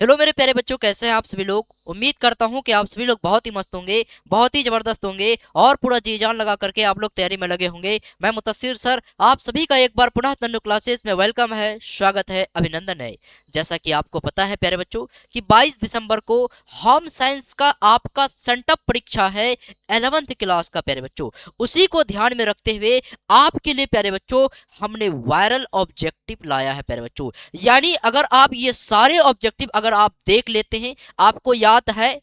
Hello मेरे प्यारे बच्चों, कैसे हैं आप सभी लोग। उम्मीद करता हूं कि आप सभी लोग बहुत ही मस्त होंगे, बहुत ही जबरदस्त होंगे और पूरा जी जान लगा करके आप लोग तैयारी में लगे होंगे। मैं मुतस्सिर सर आप सभी का एक बार पुनः तन्नू क्लासेस में वेलकम है, स्वागत है, अभिनंदन है। जैसा कि आपको पता है प्यारे बच्चों कि 22 दिसंबर को होम साइंस का आपका सेंटअप परीक्षा है 11th क्लास का प्यारे बच्चों। उसी को ध्यान में रखते हुए आपके लिए प्यारे बच्चों हमने वायरल ऑब्जेक्टिव लाया है प्यारे बच्चों। यानी अगर आप ये सारे ऑब्जेक्टिव अगर आप देख लेते हैं, आपको याद है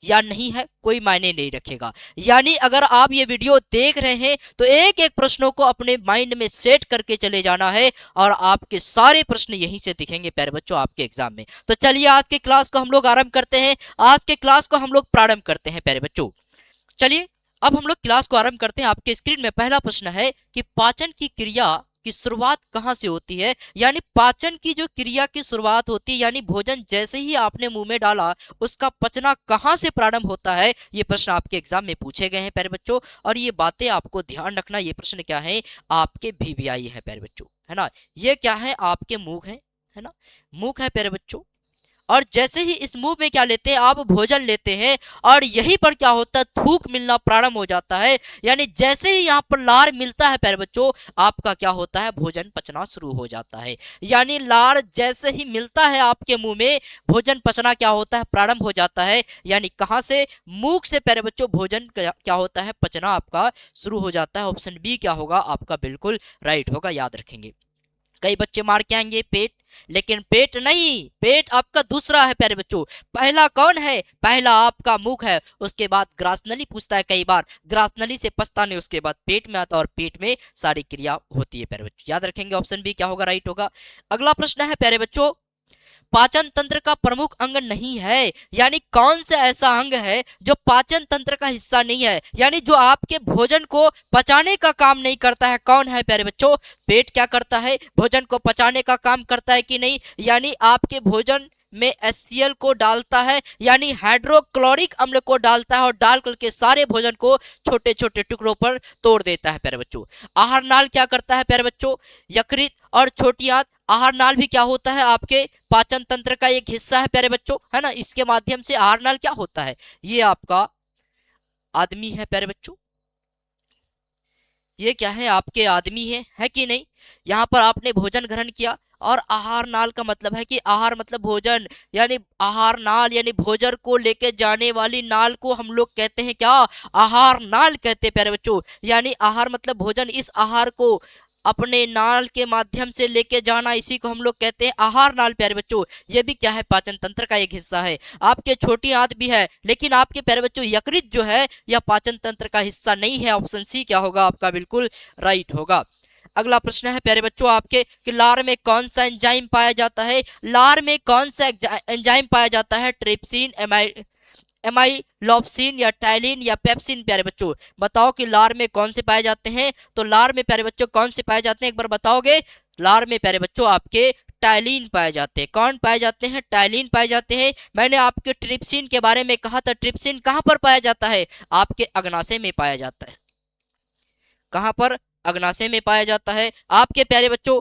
या नहीं है कोई मायने नहीं रखेगा। यानी अगर आप ये वीडियो देख रहे हैं तो एक एक प्रश्नों को अपने माइंड में सेट करके चले जाना है और आपके सारे प्रश्न यहीं से दिखेंगे प्यारे बच्चों आपके एग्जाम में। तो चलिए आज के क्लास को हम लोग आरंभ करते हैं, आज के क्लास को हम लोग प्रारंभ करते हैं प्यारे बच्चों। चलिए अब हम लोग क्लास को आरंभ करते हैं। आपके स्क्रीन में पहला प्रश्न है कि पाचन की क्रिया की शुरुआत कहाँ से होती है। यानी पाचन की जो क्रिया की शुरुआत होती है, यानी भोजन जैसे ही आपने मुंह में डाला उसका पचना कहाँ से प्रारंभ होता है, ये प्रश्न आपके एग्जाम में पूछे गए हैं प्यारे बच्चों। और ये बातें आपको ध्यान रखना, ये प्रश्न क्या है आपके VVI है प्यारे बच्चों, है ना। ये क्या है आपके मुख है ना, मुख है प्यारे बच्चों। और जैसे ही इस मुंह में क्या लेते हैं आप भोजन लेते हैं और यहीं पर क्या होता है थूक मिलना प्रारंभ हो जाता है। यानी जैसे ही यहाँ पर लार मिलता है प्यारे बच्चों आपका क्या होता है भोजन पचना शुरू हो जाता है। यानी लार जैसे ही मिलता है आपके मुंह में भोजन पचना क्या होता है प्रारंभ हो जाता है। यानी कहाँ से, मुख से प्यारे बच्चों भोजन क्या होता है पचना आपका शुरू हो जाता है। ऑप्शन बी क्या होगा आपका बिल्कुल राइट होगा, याद रखेंगे। कई बच्चे मार के आएंगे पेट, लेकिन पेट नहीं, पेट आपका दूसरा है प्यारे बच्चों। पहला कौन है, पहला आपका मुख है, उसके बाद ग्रासनली पूछता है कई बार, ग्रासनली से पछता नहीं उसके बाद पेट में आता है और पेट में सारी क्रिया होती है प्यारे बच्चों। याद रखेंगे ऑप्शन बी क्या होगा राइट होगा। अगला प्रश्न है प्यारे बच्चों, पाचन तंत्र का प्रमुख अंग नहीं है। यानी कौन सा ऐसा अंग है जो पाचन तंत्र का हिस्सा नहीं है, यानी जो आपके भोजन को पचाने का काम नहीं करता है। कौन है प्यारे बच्चों, पेट क्या करता है भोजन को पचाने का काम करता है कि नहीं। यानी आपके भोजन में HCl को डालता है, यानी हाइड्रोक्लोरिक अम्ल को डालता है और डाल करके सारे भोजन को छोटे छोटे टुकड़ों पर तोड़ देता है प्यारे बच्चों। आहार नाल क्या करता है प्यारे बच्चों, यकृत और छोटी आंत। आहार नाल भी क्या होता है आपके पाचन तंत्र का एक हिस्सा है प्यारे बच्चों, है ना। इसके माध्यम से आहार नाल क्या होता है, ये आपका आदमी है प्यारे बच्चों। ये क्या है आपके आदमी है कि नहीं। यहाँ पर आपने भोजन ग्रहण किया और आहार नाल का मतलब है कि आहार मतलब भोजन, यानी आहार नाल यानी भोजन को लेके जाने वाली नाल को हम लोग कहते हैं क्या, आहार नाल कहते हैं प्यारे बच्चों। यानी आहार मतलब भोजन, इस आहार को अपने नाल के माध्यम से लेके जाना, इसी को हम लोग कहते हैं आहार नाल प्यारे बच्चों। ये भी क्या है पाचन तंत्र का एक हिस्सा है। आपके छोटी आंत भी है, लेकिन आपके प्यारे बच्चों यकृत जो है यह पाचन तंत्र का हिस्सा नहीं है। ऑप्शन सी क्या होगा आपका बिल्कुल राइट होगा। अगला प्रश्न है प्यारे बच्चों आपके कि लार में कौन सा एंजाइम पाया जाता है। लार में कौन सा एंजाइम पाया जाता है, ट्रिप्सिन, एमाइलोप्सिन या टाइलिन या पेप्सिन प्यारे बच्चों। बताओ कि लार में कौन से पाए जाते हैं। तो लार में प्यारे बच्चों कौन से पाए जाते हैं, एक बार बताओगे। लार में प्यारे बच्चों आपके टाइलिन पाए जाते हैं। कौन पाए जाते हैं, टाइलिन पाए जाते हैं। मैंने आपके ट्रिप्सिन के बारे में कहा था, ट्रिप्सिन कहाँ पर पाया जाता है, आपके अग्नाशय में पाया जाता है। कहाँ पर, अग्नाशय में पाया जाता है आपके प्यारे बच्चों।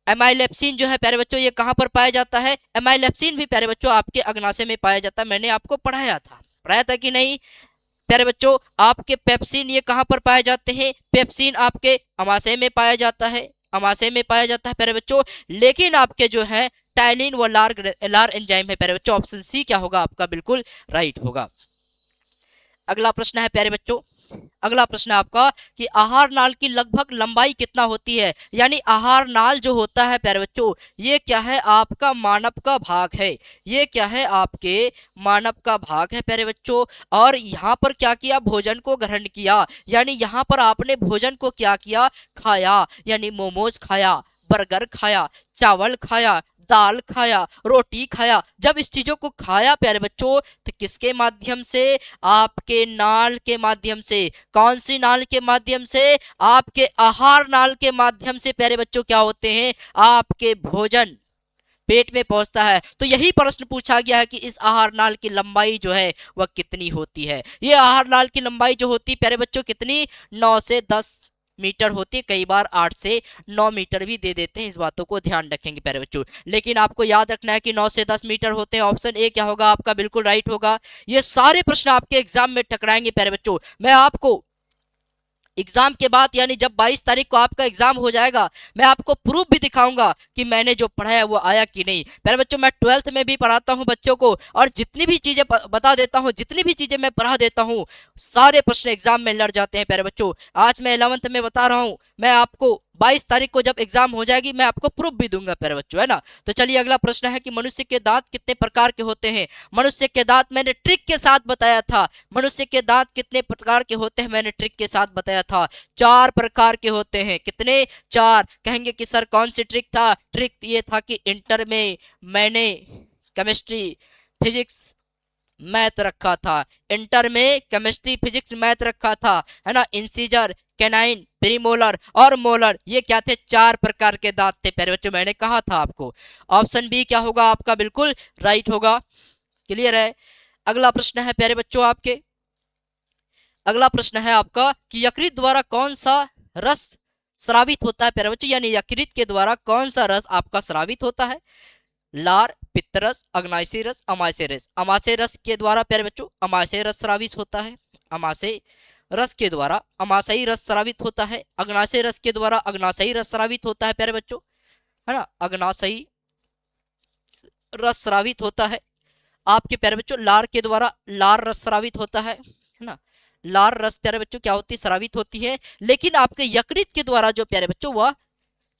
एमाइलेप्सिन जो है प्यारे बच्चों ये कहाँ पर पाया जाता है, एमाइलेप्सिन भी प्यारे बच्चों आपके अग्नाशय में पाया जाता है। मैंने आपको पढ़ाया था कि नहीं प्यारे बच्चों। आपके पेप्सिन ये कहाँ पर पाए जाते हैं, पेप्सिन आपके अमाशय में पाया जाता है, अमाशय में पाया जाता है प्यारे बच्चों। लेकिन आपके जो है टाइलिन व लार एंजाइम है प्यारे बच्चों। ऑप्शन सी क्या होगा आपका बिल्कुल राइट होगा। अगला प्रश्न है प्यारे बच्चों, अगला प्रश्न है आपका कि आहार नाल की लगभग लंबाई कितना होती है। यानी आहार नाल जो होता है प्यारे बच्चों ये क्या है आपका मानव का भाग है, ये क्या है आपके मानव का भाग है प्यारे बच्चों। और यहाँ पर क्या किया, भोजन को ग्रहण किया। यानी यहाँ पर आपने भोजन को क्या किया, खाया। यानी मोमोज खाया, बर्गर खाया, चावल खाया, दाल खाया, रोटी खाया। जब इस चीजों को खाया प्यारे बच्चों तो किसके माध्यम से, आपके नाल के माध्यम से। कौन सी नाल के माध्यम से, आपके आहार नाल के माध्यम से प्यारे बच्चों क्या होते हैं आपके भोजन पेट में पहुंचता है। तो यही प्रश्न पूछा गया है कि इस आहार नाल की लंबाई जो है वह कितनी होती है। ये आहार नाल की लंबाई जो होती है प्यारे बच्चों कितनी, 9 से 10 मीटर होती है, कई बार 8 से 9 मीटर भी दे देते हैं, इस बातों को ध्यान रखेंगे प्यारे बच्चों। लेकिन आपको याद रखना है कि 9 से 10 मीटर होते हैं। ऑप्शन ए क्या होगा आपका बिल्कुल राइट होगा। ये सारे प्रश्न आपके एग्जाम में टकराएंगे प्यारे बच्चों। मैं आपको एग्जाम के बाद यानी जब 22 तारीख को आपका एग्जाम हो जाएगा, मैं आपको प्रूफ भी दिखाऊंगा कि मैंने जो पढ़ाया वो आया कि नहीं। प्यारे बच्चों, मैं 12th में भी पढ़ाता हूं बच्चों को, और जितनी भी चीजें बता देता हूं, जितनी भी चीजें मैं पढ़ा देता हूं, सारे प्रश्न एग्जाम में लड़ जाते हैं प्यारे बच्चों। आज मैं 11th में बता रहा हूं, मैं आपको 22 तारीख को जब एग्जाम हो जाएगी मैं आपको प्रूफ भी दूंगा प्यारे बच्चों, है ना। तो चलिए अगला प्रश्न है कि मनुष्य के दांत कितने प्रकार के होते हैं। मनुष्य के दांत मैंने ट्रिक के साथ बताया था। मनुष्य के दांत कितने प्रकार के होते हैं मैंने ट्रिक के साथ बताया था। 4 प्रकार के होते हैं। कितने? 4। कहेंगे कि सर कौन सी ट्रिक था? ट्रिक ये था कि इंटर में मैंने केमिस्ट्री, फिजिक्स, मैथ रखा था। इंटर में केमिस्ट्री, फिजिक्स, मैथ रखा था, है ना। इंसीजर, कैनाइन, प्रीमोलर और मोलर, ये क्या थे? 4 प्रकार के दांत थे प्यारे बच्चों, मैंने कहा था आपको। ऑप्शन बी क्या होगा आपका बिल्कुल राइट होगा। क्लियर है। अगला प्रश्न है प्यारे बच्चों आपके, अगला प्रश्न है आपका कि यकृत द्वारा कौन सा रस स्रावित होता है प्यारे बच्चों, यानी यकृत के द्वारा कौन सा रस आपका स्रावित होता है। लार, पित्तरस, अग्नाशय रस, अमाशय रस। अमाशय रस के द्वारा प्यारे बच्चों अमाशय रस स्रावित होता है। अमाशय रस के द्वारा अमाशयी रस स्रावित होता है। अग्नाशय रस के द्वारा अग्नाशयी रस स्रावित होता है प्यारे बच्चों, है ना। अग्नाशयी रस स्रावित होता है आपके प्यारे बच्चों। लार के द्वारा लार रस स्रावित होता है ना। लार रस प्यारे बच्चों क्या होती है? स्रावित होती है। लेकिन आपके यकृत के द्वारा जो प्यारे बच्चों वह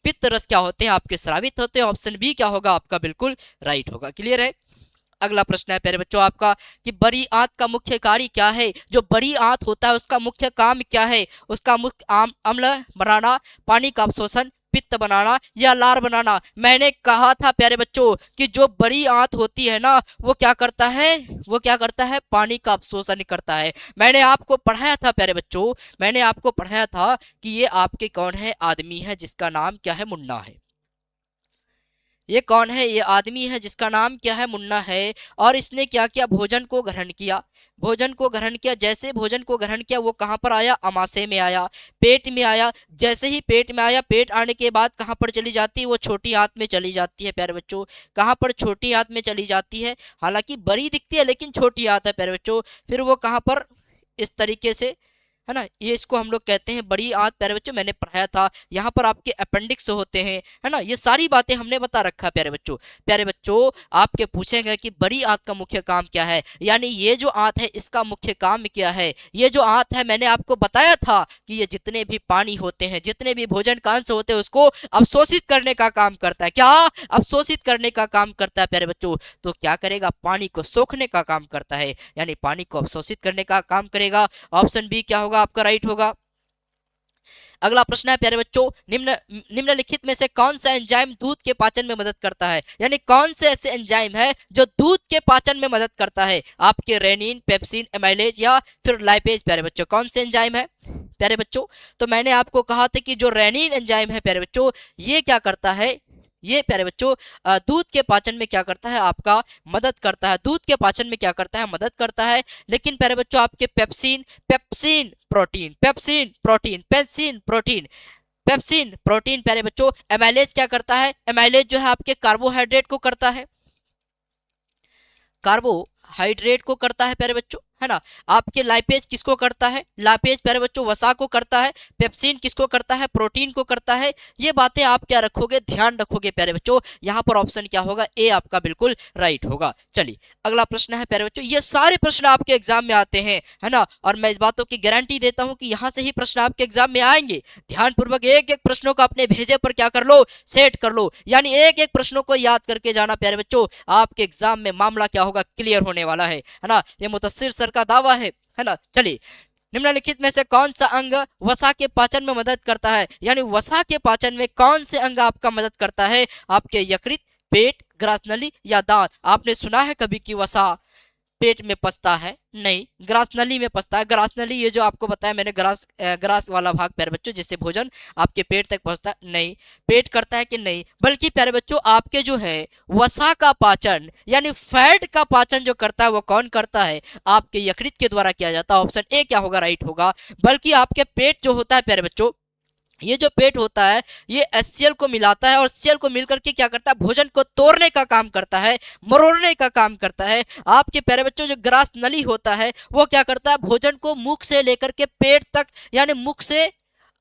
पित्त रस क्या होते हैं? आपके स्रावित होते हैं। ऑप्शन बी क्या होगा आपका बिल्कुल राइट होगा। क्लियर है। अगला प्रश्न है प्यारे बच्चों आपका कि बड़ी आंत का मुख्य कार्य क्या है। जो बड़ी आंत होता है उसका मुख्य काम क्या है? उसका मुख्य अम्ल बनाना, पानी का अवशोषण, पित्त बनाना या लार बनाना। मैंने कहा था प्यारे बच्चों कि जो बड़ी आंत होती है ना वो क्या करता है? वो क्या करता है? पानी का अवशोषण करता है। मैंने आपको पढ़ाया था प्यारे बच्चों, मैंने आपको पढ़ाया था कि ये आपके कौन है? आदमी है जिसका नाम क्या है? मुन्ना है। ये कौन है? ये आदमी है जिसका नाम क्या है? मुन्ना है। और इसने क्या किया? भोजन को ग्रहण किया। भोजन को ग्रहण किया। जैसे भोजन को ग्रहण किया वो कहाँ पर आया? अमाशय में आया, पेट में आया। जैसे ही पेट में आया, पेट आने के बाद कहाँ पर चली जाती है? वो छोटी आंत में चली जाती है प्यारे बच्चों। कहाँ पर? छोटी आंत में चली जाती है। हालांकि बड़ी दिखती है लेकिन छोटी आंत है प्यारे बच्चों। फिर वो कहाँ पर? इस तरीके से, है ना, ये इसको हम लोग कहते हैं बड़ी आंत प्यारे बच्चों, मैंने पढ़ाया था। यहाँ पर आपके अपेंडिक्स होते हैं, है ना। ये सारी बातें हमने बता रखा है प्यारे बच्चों। प्यारे बच्चों आपके पूछेंगे कि बड़ी आंत का मुख्य काम क्या है, यानी ये जो आंत है इसका मुख्य काम क्या है। ये जो आंत है मैंने आपको बताया था कि ये जितने भी पानी होते हैं, जितने भी भोजन का अंश होते हैं उसको अवशोषित करने का काम करता है। क्या? अवशोषित करने का काम करता है प्यारे बच्चों। तो क्या करेगा? पानी को सोखने का काम करता है, यानी पानी को अवशोषित करने का काम करेगा। ऑप्शन बी क्या होगा आपका राइट होगा। अगला प्रश्न है प्यारे बच्चों, निम्नलिखित में से कौन सा एंजाइम दूध के पाचन में मदद करता है, यानी कौन से ऐसे एंजाइम है जो दूध के पाचन में मदद करता है। आपके रेनिन, पेप्सिन, एमाइलेज या फिर लाइपेज प्यारे बच्चों, कौन से एंजाइम है प्यारे बच्चों। तो मैंने आपको कहा था कि जो रेनिन एंजाइम है प्यारे बच्चों ये क्या करता है? ये प्यारे बच्चों दूध के पाचन में क्या करता है? आपका मदद करता है। दूध के पाचन में क्या करता है? मदद करता है। लेकिन प्यारे बच्चों आपके pepsin, pepsin protein, pepsin protein, pepsin protein, pepsin protein प्यारे बच्चों। एमाइलेज क्या करता है? एमाइलेज जो है आपके कार्बोहाइड्रेट को करता है, कार्बोहाइड्रेट को करता है प्यारे बच्चों, है ना। आपके लाइपेज किसको करता है? लाइपेज प्यारे बच्चों वसा को करता है। पेप्सिन किसको करता है? प्रोटीन को करता है। ये बातें आप क्या रखोगे? ध्यान रखोगे प्यारे बच्चों। यहाँ पर ऑप्शन क्या होगा? ए आपका बिल्कुल राइट होगा। चलिए अगला प्रश्न है प्यारे बच्चों, ये सारे प्रश्न आपके एग्जाम में आते हैं, है ना, और मैं इस बातों की गारंटी देता हूँ कि यहाँ से ही प्रश्न आपके एग्जाम में आएंगे। ध्यानपूर्वक एक एक प्रश्नों को अपने भेजे पर क्या कर लो? सेट कर लो, यानी एक एक प्रश्नों को याद करके जाना प्यारे बच्चों। आपके एग्जाम में मामला क्या होगा? क्लियर होने वाला है ना। ये मुतस्सिर सर का दावा है ना। चलिए निम्नलिखित में से कौन सा अंग वसा के पाचन में मदद करता है, यानी वसा के पाचन में कौन से अंग आपका मदद करता है? आपके यकृत, पेट, ग्रासनली या दांत। आपने सुना है कभी कि वसा पेट में पचता है? नहीं, ग्रास नली में पचता है। ग्रास नली ये जो आपको बताया मैंने, ग्रास वाला भाग प्यारे बच्चों जिससे भोजन आपके पेट तक पहुंचता है। नहीं, पेट करता है कि नहीं, बल्कि प्यारे बच्चों आपके जो है वसा का पाचन यानी फैट का पाचन जो करता है वो कौन करता है? आपके यकृत के द्वारा किया जाता है। ऑप्शन ए क्या होगा? राइट होगा। बल्कि आपके पेट जो होता है प्यारे बच्चों, ये जो पेट होता है ये HCl को मिलाता है और HCl को मिलकर के क्या करता है, भोजन को तोड़ने का काम करता है, मरोड़ने का काम करता है। आपके प्यारे बच्चों जो ग्रास नली होता है वो क्या करता है, भोजन को मुख से लेकर के पेट तक यानी मुख से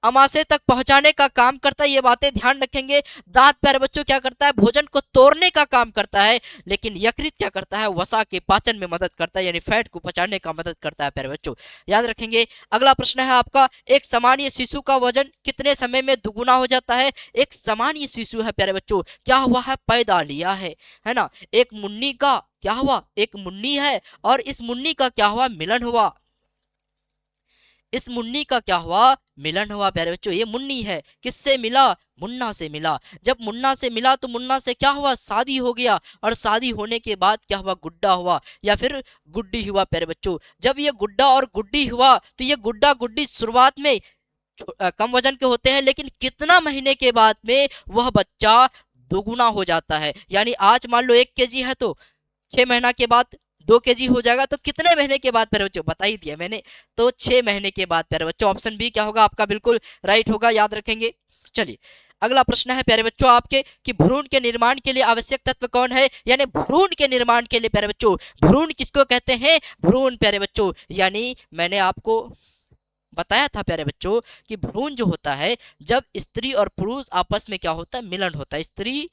अमाशय तक पहुंचाने का काम करता है। ये बातें ध्यान रखेंगे। दांत प्यारे बच्चों क्या करता है, भोजन को तोड़ने का काम करता है, लेकिन यकृत क्या करता है, वसा के पाचन में मदद करता है, यानी फैट को पचाने का मदद करता है प्यारे बच्चों, याद रखेंगे। अगला प्रश्न है आपका, एक सामान्य शिशु का वजन कितने समय में दुगुना हो जाता है। एक सामान्य शिशु है प्यारे बच्चों, क्या हुआ है, पैदा लिया है ना। एक मुन्नी का क्या हुआ, एक मुन्नी है और इस मुन्नी का क्या हुआ, मिलन हुआ। इस मुन्नी का क्या हुआ, मिलन हुआ प्यारे बच्चों। ये मुन्नी है, किससे मिला, मुन्ना से मिला। जब मुन्ना से मिला तो मुन्ना से क्या हुआ, शादी हो गया और शादी होने के बाद क्या हुआ, गुड्डा हुआ या फिर गुड्डी हुआ प्यारे बच्चों। जब ये गुड्डा और गुड्डी हुआ तो ये गुड्डा गुड्डी शुरुआत में कम वजन के होते हैं, लेकिन कितना महीने के बाद में वह बच्चा दोगुना हो जाता है। यानी आज मान लो 1 kg है तो 6 महीना के बाद 2 kg हो जाएगा, तो कितने महीने के बाद प्यारे बच्चों, बता ही दिया मैंने, तो 6 महीने के बाद प्यारे बच्चों। ऑप्शन बी क्या होगा आपका, बिल्कुल राइट होगा, याद रखेंगे। चलिए अगला प्रश्न है प्यारे बच्चों आपके कि भ्रूण के निर्माण के लिए आवश्यक तत्व कौन है। यानी भ्रूण के निर्माण के लिए प्यारे बच्चों, भ्रूण किसको कहते हैं, भ्रूण प्यारे बच्चों। यानी मैंने आपको बताया था प्यारे बच्चों कि भ्रूण जो होता है, जब स्त्री और पुरुष आपस में क्या होता है, मिलन होता है। स्त्री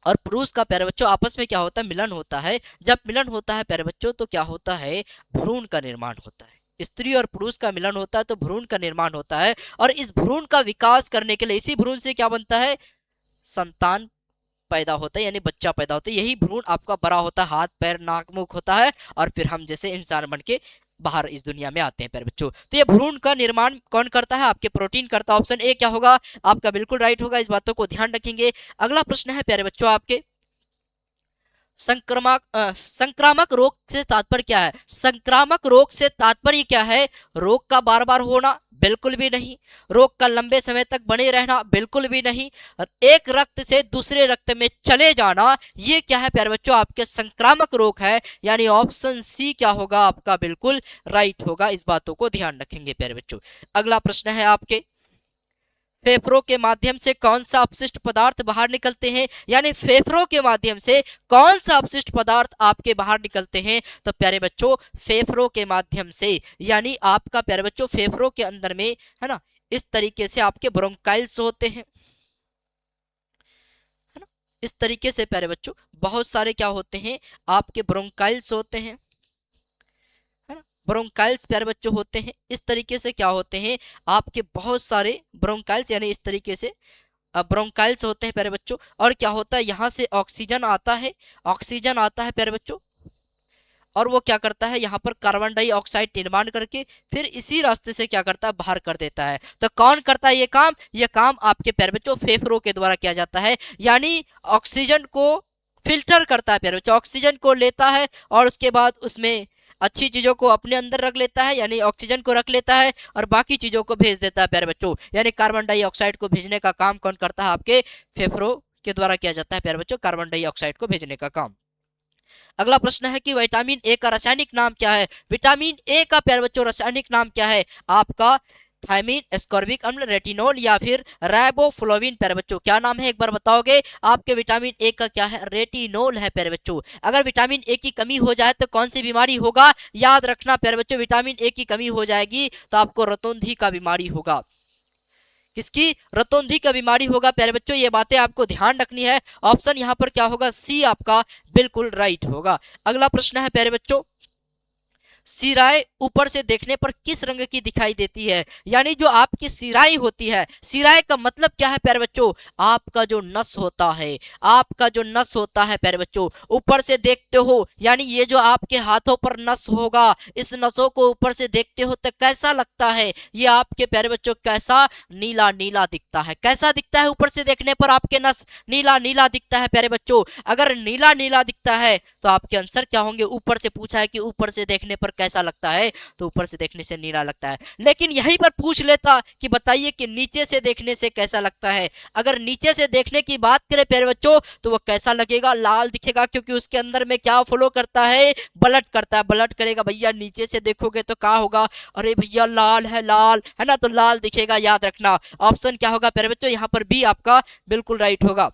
और पुरुष का प्यारे बच्चों आपस में क्या होता है, मिलन होता है। जब मिलन होता है प्यारे बच्चों तो क्या होता है, भ्रूण का निर्माण होता है। स्त्री और पुरुष का मिलन होता है तो भ्रूण का निर्माण होता है। और इस भ्रूण का विकास करने के लिए इसी भ्रूण से क्या बनता है, संतान पैदा होता है, यानी बच्चा पैदा होता है। यही भ्रूण आपका बड़ा होता है, हाथ पैर नाक मुख होता है और फिर हम जैसे इंसान बन के बाहर इस दुनिया में आते हैं प्यारे बच्चों। तो ये भ्रूण का निर्माण कौन करता है, आपके प्रोटीन करता है। ऑप्शन ए क्या होगा आपका, बिल्कुल राइट होगा। इस बातों को ध्यान रखेंगे। अगला प्रश्न है प्यारे बच्चों आपके, संक्रामक रोग से तात्पर्य क्या है। संक्रामक रोग से तात्पर्य क्या है, रोग का बार बार होना, बिल्कुल भी नहीं। रोग का लंबे समय तक बने रहना, बिल्कुल भी नहीं। और एक रक्त से दूसरे रक्त में चले जाना, ये क्या है प्यारे बच्चों, आपके संक्रामक रोग है। यानी ऑप्शन सी क्या होगा आपका, बिल्कुल राइट होगा। इस बातों को ध्यान रखेंगे प्यारे बच्चों। अगला प्रश्न है आपके, फेफड़ों के माध्यम से कौन सा अपशिष्ट पदार्थ बाहर निकलते हैं। यानी फेफड़ों के माध्यम से कौन सा अपशिष्ट पदार्थ आपके बाहर निकलते हैं। तो प्यारे बच्चों फेफड़ों के माध्यम से, यानी आपका प्यारे बच्चों फेफड़ों के अंदर में है ना, इस तरीके से आपके ब्रोंकाइल्स होते हैं, है ना। इस तरीके से प्यारे बच्चों बहुत सारे क्या होते हैं, आपके ब्रोंकाइल्स होते हैं, ब्रोंकाइल्स प्यारे बच्चों होते हैं। इस तरीके से क्या होते हैं, आपके बहुत सारे ब्रोंकाइल्स, यानी इस तरीके से ब्रोंकाइल्स होते हैं प्यारे बच्चों। और क्या होता है, यहाँ से ऑक्सीजन आता है, ऑक्सीजन आता है प्यारे बच्चों, और वो क्या करता है, यहाँ पर कार्बन डाइऑक्साइड निर्माण करके फिर इसी रास्ते से क्या करता है, बाहर कर देता है। तो कौन करता है ये काम आपके प्यारे बच्चों फेफड़ों के द्वारा किया जाता है। यानी ऑक्सीजन को फिल्टर करता है प्यारे बच्चों, ऑक्सीजन को लेता है और उसके बाद उसमें अच्छी चीजों को अपने अंदर रख लेता है, यानी ऑक्सीजन को रख लेता है और बाकी चीजों को भेज देता है प्यारे बच्चों। यानी कार्बन डाइऑक्साइड को भेजने का काम कौन करता है, आपके फेफड़ों के द्वारा किया जाता है प्यारे बच्चों, कार्बन डाइऑक्साइड को भेजने का काम। अगला प्रश्न है कि विटामिन ए का रासायनिक नाम क्या है। विटामिन ए का प्यारे बच्चों रासायनिक नाम क्या है आपका, थायमिन, एस्कॉर्बिक अम्ल, रेटिनोल या फिर राइबोफ्लोविन। प्यारे बच्चों क्या नाम है एक बार बताओगे, आपके विटामिन ए का क्या है, रेटिनोल है प्यारे बच्चों। अगर विटामिन ए की कमी हो जाए तो कौन सी बीमारी होगा, याद रखना प्यारे बच्चों, विटामिन ए की कमी हो जाएगी तो आपको रतौंधी का बीमारी होगा। किसकी, रतौंधी का बीमारी होगा प्यारे बच्चों। ये बातें आपको ध्यान रखनी है। ऑप्शन यहाँ पर क्या होगा, सी आपका बिल्कुल राइट होगा। अगला प्रश्न है प्यारे बच्चों, सिराएं ऊपर से देखने पर किस रंग की दिखाई देती है। यानी जो आपकी सिराएं होती है, सिराएं का मतलब क्या है प्यारे बच्चों, आपका जो नस होता है, आपका जो नस होता है प्यारे बच्चों, ऊपर से देखते हो, यानी ये जो आपके हाथों पर नस होगा, इस नसों को ऊपर से देखते हो तो कैसा लगता है, ये आपके प्यारे बच्चों कैसा, नीला नीला दिखता है। कैसा दिखता है, ऊपर से देखने पर आपके नस नीला नीला दिखता है प्यारे बच्चों। अगर नीला नीला दिखता है तो आपके आंसर क्या होंगे, ऊपर से पूछा है कि ऊपर से देखने पर कैसा लगता है, तो ऊपर से देखने से नीला लगता है। लेकिन यहीं पर पूछ लेता कि बताइए कि नीचे से देखने से कैसा लगता है। अगर नीचे से देखने की बात करें प्यारे बच्चों, तो वो कैसा लगेगा, लाल दिखेगा, क्योंकि उसके अंदर में क्या फ्लो करता है, ब्लड करता है, ब्लड करेगा भैया। नीचे से देखोगे तो क्या होगा, अरे भैया लाल है ना, तो लाल दिखेगा, याद रखना। ऑप्शन क्या होगा प्यारे बच्चों, यहाँ पर बी आपका बिल्कुल राइट होगा।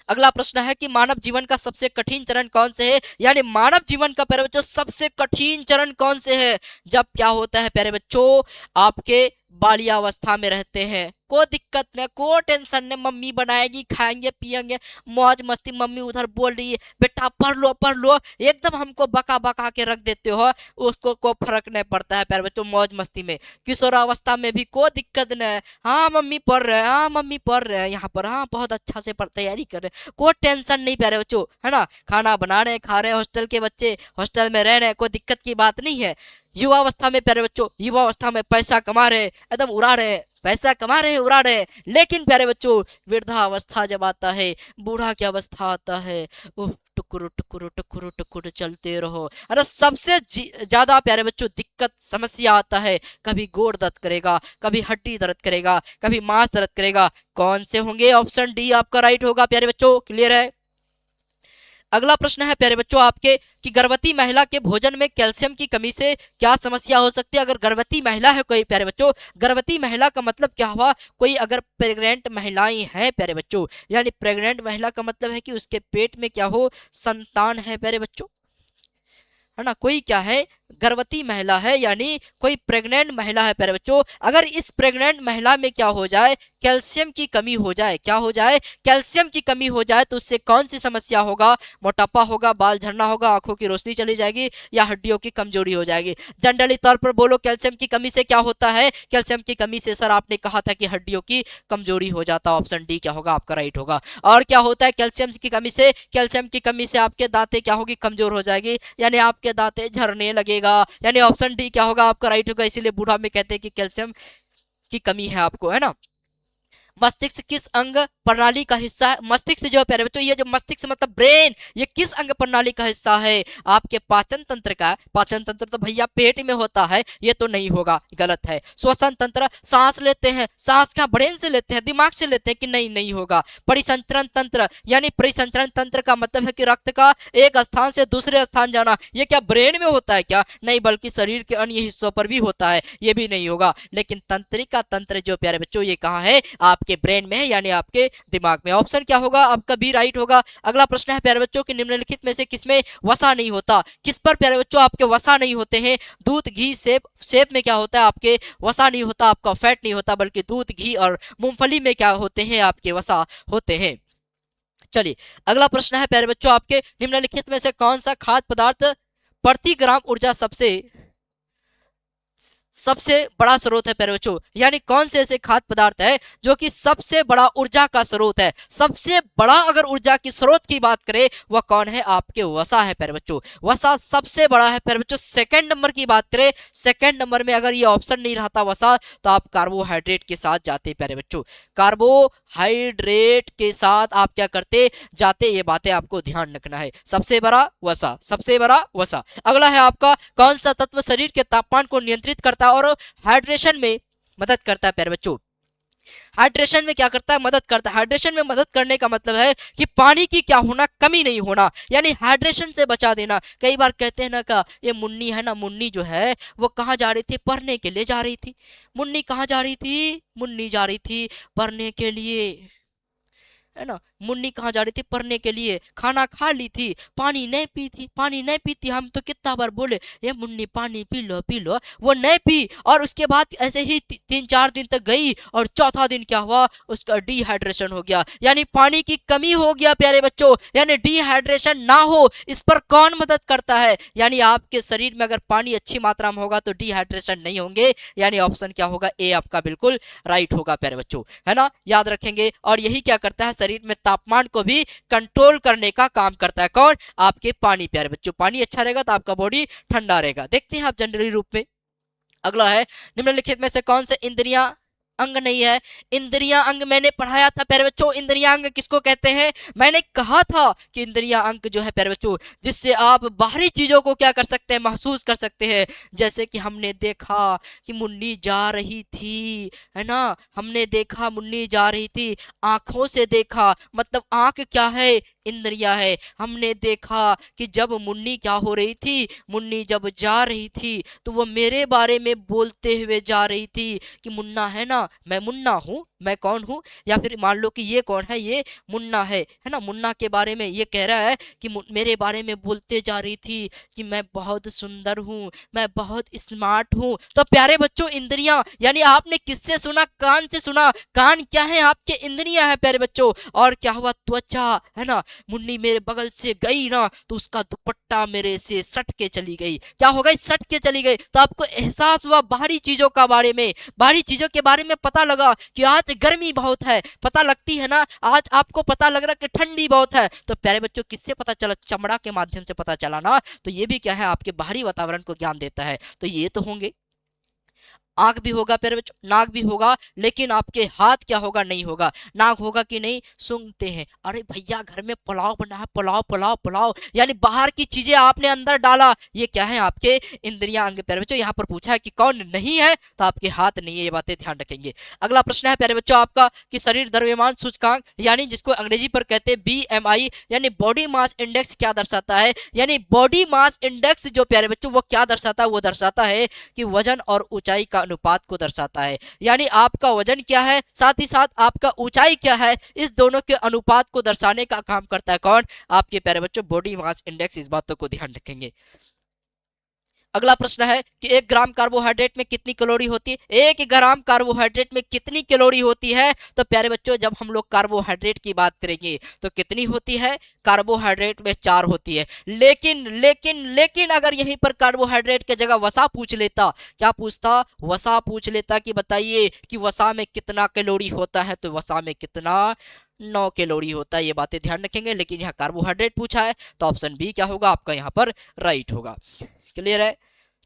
अगला प्रश्न है कि मानव जीवन का सबसे कठिन चरण कौन से है, यानी मानव जीवन का प्यारे बच्चों सबसे कठिन चरण कौन से है। जब क्या होता है प्यारे बच्चों, आपके बाल्यावस्था में रहते हैं, कोई दिक्कत नहीं, कोई टेंशन नहीं, मम्मी बनाएगी, खाएंगे पियेंगे, मौज मस्ती। मम्मी उधर बोल रही है बेटा पढ़ लो, एकदम हमको बका बका के रख देते हो, उसको कोई फर्क नहीं पड़ता है प्यारे बच्चों, मौज मस्ती में। किशोरावस्था में भी कोई दिक्कत नहीं है, हाँ मम्मी पढ़ रहे हैं, हाँ मम्मी पढ़ रहे हैं यहाँ पर, हाँ बहुत अच्छा से तैयारी कर रहे हैं, कोई टेंशन नहीं प्यारे बच्चों, है ना। खाना बना रहे खा रहे, हॉस्टल के बच्चे हॉस्टल में रह रहे हैं, कोई दिक्कत की बात नहीं है। युवावस्था में प्यारे बच्चों, युवावस्था में पैसा कमा रहे, एकदम उड़ा रहे, पैसा कमा रहे उड़ा रहे। लेकिन प्यारे बच्चों वृद्धावस्था जब आता है, बूढ़ा की अवस्था आता है, उफ टुकुर टुकुर टुकुर टुकुर चलते रहो। अरे सबसे ज्यादा प्यारे बच्चों दिक्कत समस्या आता है, कभी गोड़ दर्द करेगा, कभी हड्डी दर्द करेगा, कभी मांस दर्द करेगा। कौन से होंगे, ऑप्शन डी आपका राइट होगा प्यारे बच्चों, क्लियर है। अगला प्रश्न है प्यारे बच्चों आपके कि गर्भवती महिला के भोजन में कैल्शियम की कमी से क्या समस्या हो सकती है। अगर गर्भवती महिला है कोई प्यारे बच्चों, गर्भवती महिला का मतलब क्या हुआ, कोई अगर प्रेग्नेंट महिलाएं हैं प्यारे बच्चों, यानी प्रेग्नेंट महिला का मतलब है कि उसके पेट में क्या हो, संतान है प्यारे बच्चों, है ना। कोई क्या है, गर्भवती महिला है, यानी कोई प्रेग्नेंट महिला है प्यारे बच्चों। अगर इस प्रेग्नेंट महिला में क्या हो जाए, कैल्शियम की कमी हो जाए, क्या हो जाए, कैल्शियम की कमी हो जाए, तो उससे कौन सी समस्या होगा, मोटापा होगा, बाल झड़ना होगा, आंखों की रोशनी चली जाएगी, या हड्डियों की कमजोरी हो जाएगी। जनरली तौर पर बोलो कैल्शियम की कमी से क्या होता है, कैल्शियम की कमी से सर आपने कहा था कि हड्डियों की कमजोरी हो जाता, ऑप्शन डी क्या होगा आपका राइट होगा। और क्या होता है कैल्शियम की कमी से, कैल्शियम की कमी से आपके दांतें क्या होगी, कमजोर हो जाएगी, यानी आपके दांतें झड़ने लगेगा, यानी ऑप्शन डी क्या होगा आपका राइट होगा। इसीलिए बूढ़ा में कहते हैं कि कैल्शियम की कमी है आपको, है ना। मस्तिष्क किस अंग प्रणाली का हिस्सा है, मस्तिष्क जो है प्यारे बच्चों, ये जो मस्तिष्क मतलब ब्रेन, ये किस अंग प्रणाली का हिस्सा है, आपके पाचन तंत्र का। पाचन तंत्र तो भैया पेट में होता है, ये तो नहीं होगा, गलत है। श्वसन तंत्र, सांस लेते हैं, सांस क्या ब्रेन से लेते हैं, दिमाग से लेते हैं कि नहीं, नहीं होगा। परिसंचरण तंत्र, यानी परिसंचरण तंत्र का मतलब है कि रक्त का एक स्थान से दूसरे स्थान जाना, ये क्या ब्रेन में होता है क्या, नहीं, बल्कि शरीर के अन्य हिस्सों पर भी होता है, ये भी नहीं होगा। लेकिन तंत्रिका तंत्र जो प्यारे बच्चों ये कहाँ है, आपके ब्रेन में है, यानी आपके दिमाग में। ऑप्शन क्या होगा आपका बी राइट होगा। अगला प्रश्न है प्यारे बच्चों कि निम्नलिखित में से किसमें वसा नहीं होता, किस पर प्यारे बच्चों आपके वसा नहीं होते हैं। दूध घी सेब में क्या होता है, आपके वसा नहीं होता, आपका फैट नहीं होता, बल्कि दूध घी और मूंगफली में क्या होते हैं, आपके वसा होते हैं। चलिए अगला प्रश्न है प्यारे बच्चों आपके निम्नलिखित में से कौन सा खाद्य पदार्थ प्रति ग्राम ऊर्जा सबसे बड़ा स्रोत है प्यारे बच्चों, यानी कौन से ऐसे खाद्य पदार्थ है जो कि सबसे बड़ा ऊर्जा का स्रोत है। सबसे बड़ा अगर ऊर्जा की स्रोत की बात करें वह कौन है, आपके वसा है प्यारे बच्चों, वसा सबसे बड़ा है प्यारे बच्चों। सेकंड नंबर की बात करें, सेकंड नंबर में अगर ये ऑप्शन नहीं रहता वसा, तो आप कार्बोहाइड्रेट के साथ जाते प्यारे बच्चों, कार्बोहाइड्रेट के साथ आप क्या करते जाते, ये बातें आपको ध्यान रखना है। सबसे बड़ा वसा, सबसे बड़ा वसा। अगला है आपका कौन सा तत्व शरीर के तापमान को नियंत्रित करता है और हाइड्रेशन में मदद करता है प्यारे बच्चों। हाइड्रेशन में क्या करता है, मदद करता है। हाइड्रेशन में मदद करने का मतलब है कि पानी की क्या होना, कमी नहीं होना, यानी हाइड्रेशन से बचा देना। कई बार कहते हैं ना का ये मुन्नी है ना, मुन्नी जो है वो कहाँ जा रही थी, पढ़ने के लिए जा रही थी। मुन्नी कहाँ जा रही थी, मुन्नी जा रही थी पढ़ने के लिए, है ना। मुन्नी कहाँ जा रही थी, पढ़ने के लिए। खाना खा ली थी, पानी नहीं पी थी, पानी नहीं पीती। हम तो कितना बार बोले ये मुन्नी पानी पी लो पी लो, वो नहीं पी, और उसके बाद ऐसे ही 3-4 दिन तक गई, और चौथा दिन क्या हुआ, उसका डिहाइड्रेशन हो गया, यानी पानी की कमी हो गया प्यारे बच्चों। यानी डिहाइड्रेशन ना हो, इस पर कौन मदद करता है, यानी आपके शरीर में अगर पानी अच्छी मात्रा में होगा तो डिहाइड्रेशन नहीं होंगे, यानी ऑप्शन क्या होगा, ए आपका बिल्कुल राइट होगा प्यारे बच्चों, है ना, याद रखेंगे। और यही क्या करता है, शरीर में तापमान को भी कंट्रोल करने का काम करता है, कौन, आपके पानी प्यारे बच्चों। पानी अच्छा रहेगा तो आपका बॉडी ठंडा रहेगा। देखते हैं आप जनरली रूप में। अगला है निम्नलिखित में से कौन से इंद्रियां अंग नहीं है। इंद्रियां अंग मैंने पढ़ाया था प्यारे बच्चों, इंद्रियां अंग किसको कहते हैं? मैंने कहा था कि इंद्रियां अंग जो है प्यारे बच्चों, जिससे आप बाहरी चीजों को क्या कर सकते हैं, महसूस कर सकते हैं। जैसे कि हमने देखा कि मुन्नी जा रही थी, है ना, हमने देखा मुन्नी जा रही थी, आंखों से देखा, मतलब आंख क्या है, इंद्रिया है। हमने देखा कि जब मुन्नी क्या हो रही थी, मुन्नी जब जा रही थी तो वो मेरे बारे में बोलते हुए जा रही थी कि मुन्ना है ना, मैं मुन्ना हूँ, मैं कौन हूँ, या फिर मान लो कि ये कौन है, ये मुन्ना है ना, मुन्ना के बारे में ये कह रहा है कि मेरे बारे में बोलते जा रही थी कि मैं बहुत सुंदर हूँ, मैं बहुत स्मार्ट हूँ। तो प्यारे बच्चों, इंद्रियां यानी आपने किससे सुना? कान से सुना। कान क्या है? आपके इंद्रियां हैं प्यारे बच्चों। और क्या हुआ? त्वचा, है ना, मुन्नी मेरे बगल से गई ना तो उसका दुपट्टा मेरे से सट के चली गई। क्या हो गई? सट के चली गई। तो आपको एहसास हुआ बाहरी चीजों का बारे में, बाहरी चीजों के बारे में पता लगा कि आज गर्मी बहुत है, पता लगती है ना, आज आपको पता लग रहा कि ठंडी बहुत है। तो प्यारे बच्चों, किससे पता चला? चमड़ा के माध्यम से पता चला ना। तो ये भी क्या है? आपके बाहरी वातावरण को ज्ञान देता है। तो ये तो होंगे, आंख भी होगा प्यारे बच्चों, नाक भी होगा, लेकिन आपके हाथ क्या होगा? नहीं होगा। नाक होगा कि नहीं? सूंघते हैं। अरे भैया घर में पुलाव बना है, पुलाव पुलाव पुलाव, यानी बाहर की चीजें आपने अंदर डाला, ये क्या है? आपके इंद्रियां अंग प्यारे बच्चों। यहाँ पर पूछा है कि कौन नहीं है, तो आपके हाथ नहीं है, ये बातें ध्यान रखेंगे। अगला प्रश्न है प्यारे बच्चों आपका कि शरीर द्रव्यमान सूचकांक, यानी जिसको अंग्रेजी पर कहते हैं BMI, यानी बॉडी मास इंडेक्स, क्या दर्शाता है? यानी बॉडी मास इंडेक्स जो प्यारे बच्चों वो क्या दर्शाता है? वो दर्शाता है कि वजन और ऊंचाई का अनुपात को दर्शाता है। यानी आपका वजन क्या है, साथ ही साथ आपका ऊंचाई क्या है, इस दोनों के अनुपात को दर्शाने का काम करता है कौन? आपके प्यारे बच्चों बॉडी मास इंडेक्स। इस बातों को ध्यान रखेंगे। अगला प्रश्न है कि 1 ग्राम कार्बोहाइड्रेट में कितनी कैलोरी होती है? 1 ग्राम कार्बोहाइड्रेट में कितनी कैलोरी होती है? तो प्यारे बच्चों, जब हम लोग कार्बोहाइड्रेट की बात करेंगे तो कितनी होती है? कार्बोहाइड्रेट में 4 होती है। लेकिन लेकिन लेकिन अगर यहीं पर कार्बोहाइड्रेट के जगह वसा पूछ लेता, क्या पूछता? वसा पूछ लेता कि बताइए कि वसा में कितना कैलोरी होता है, तो वसा में कितना? 9 कैलोरी होता है। ये बातें ध्यान रखेंगे। लेकिन यहाँ कार्बोहाइड्रेट पूछा है तो ऑप्शन बी क्या होगा आपका? यहाँ पर राइट होगा। क्लियर है?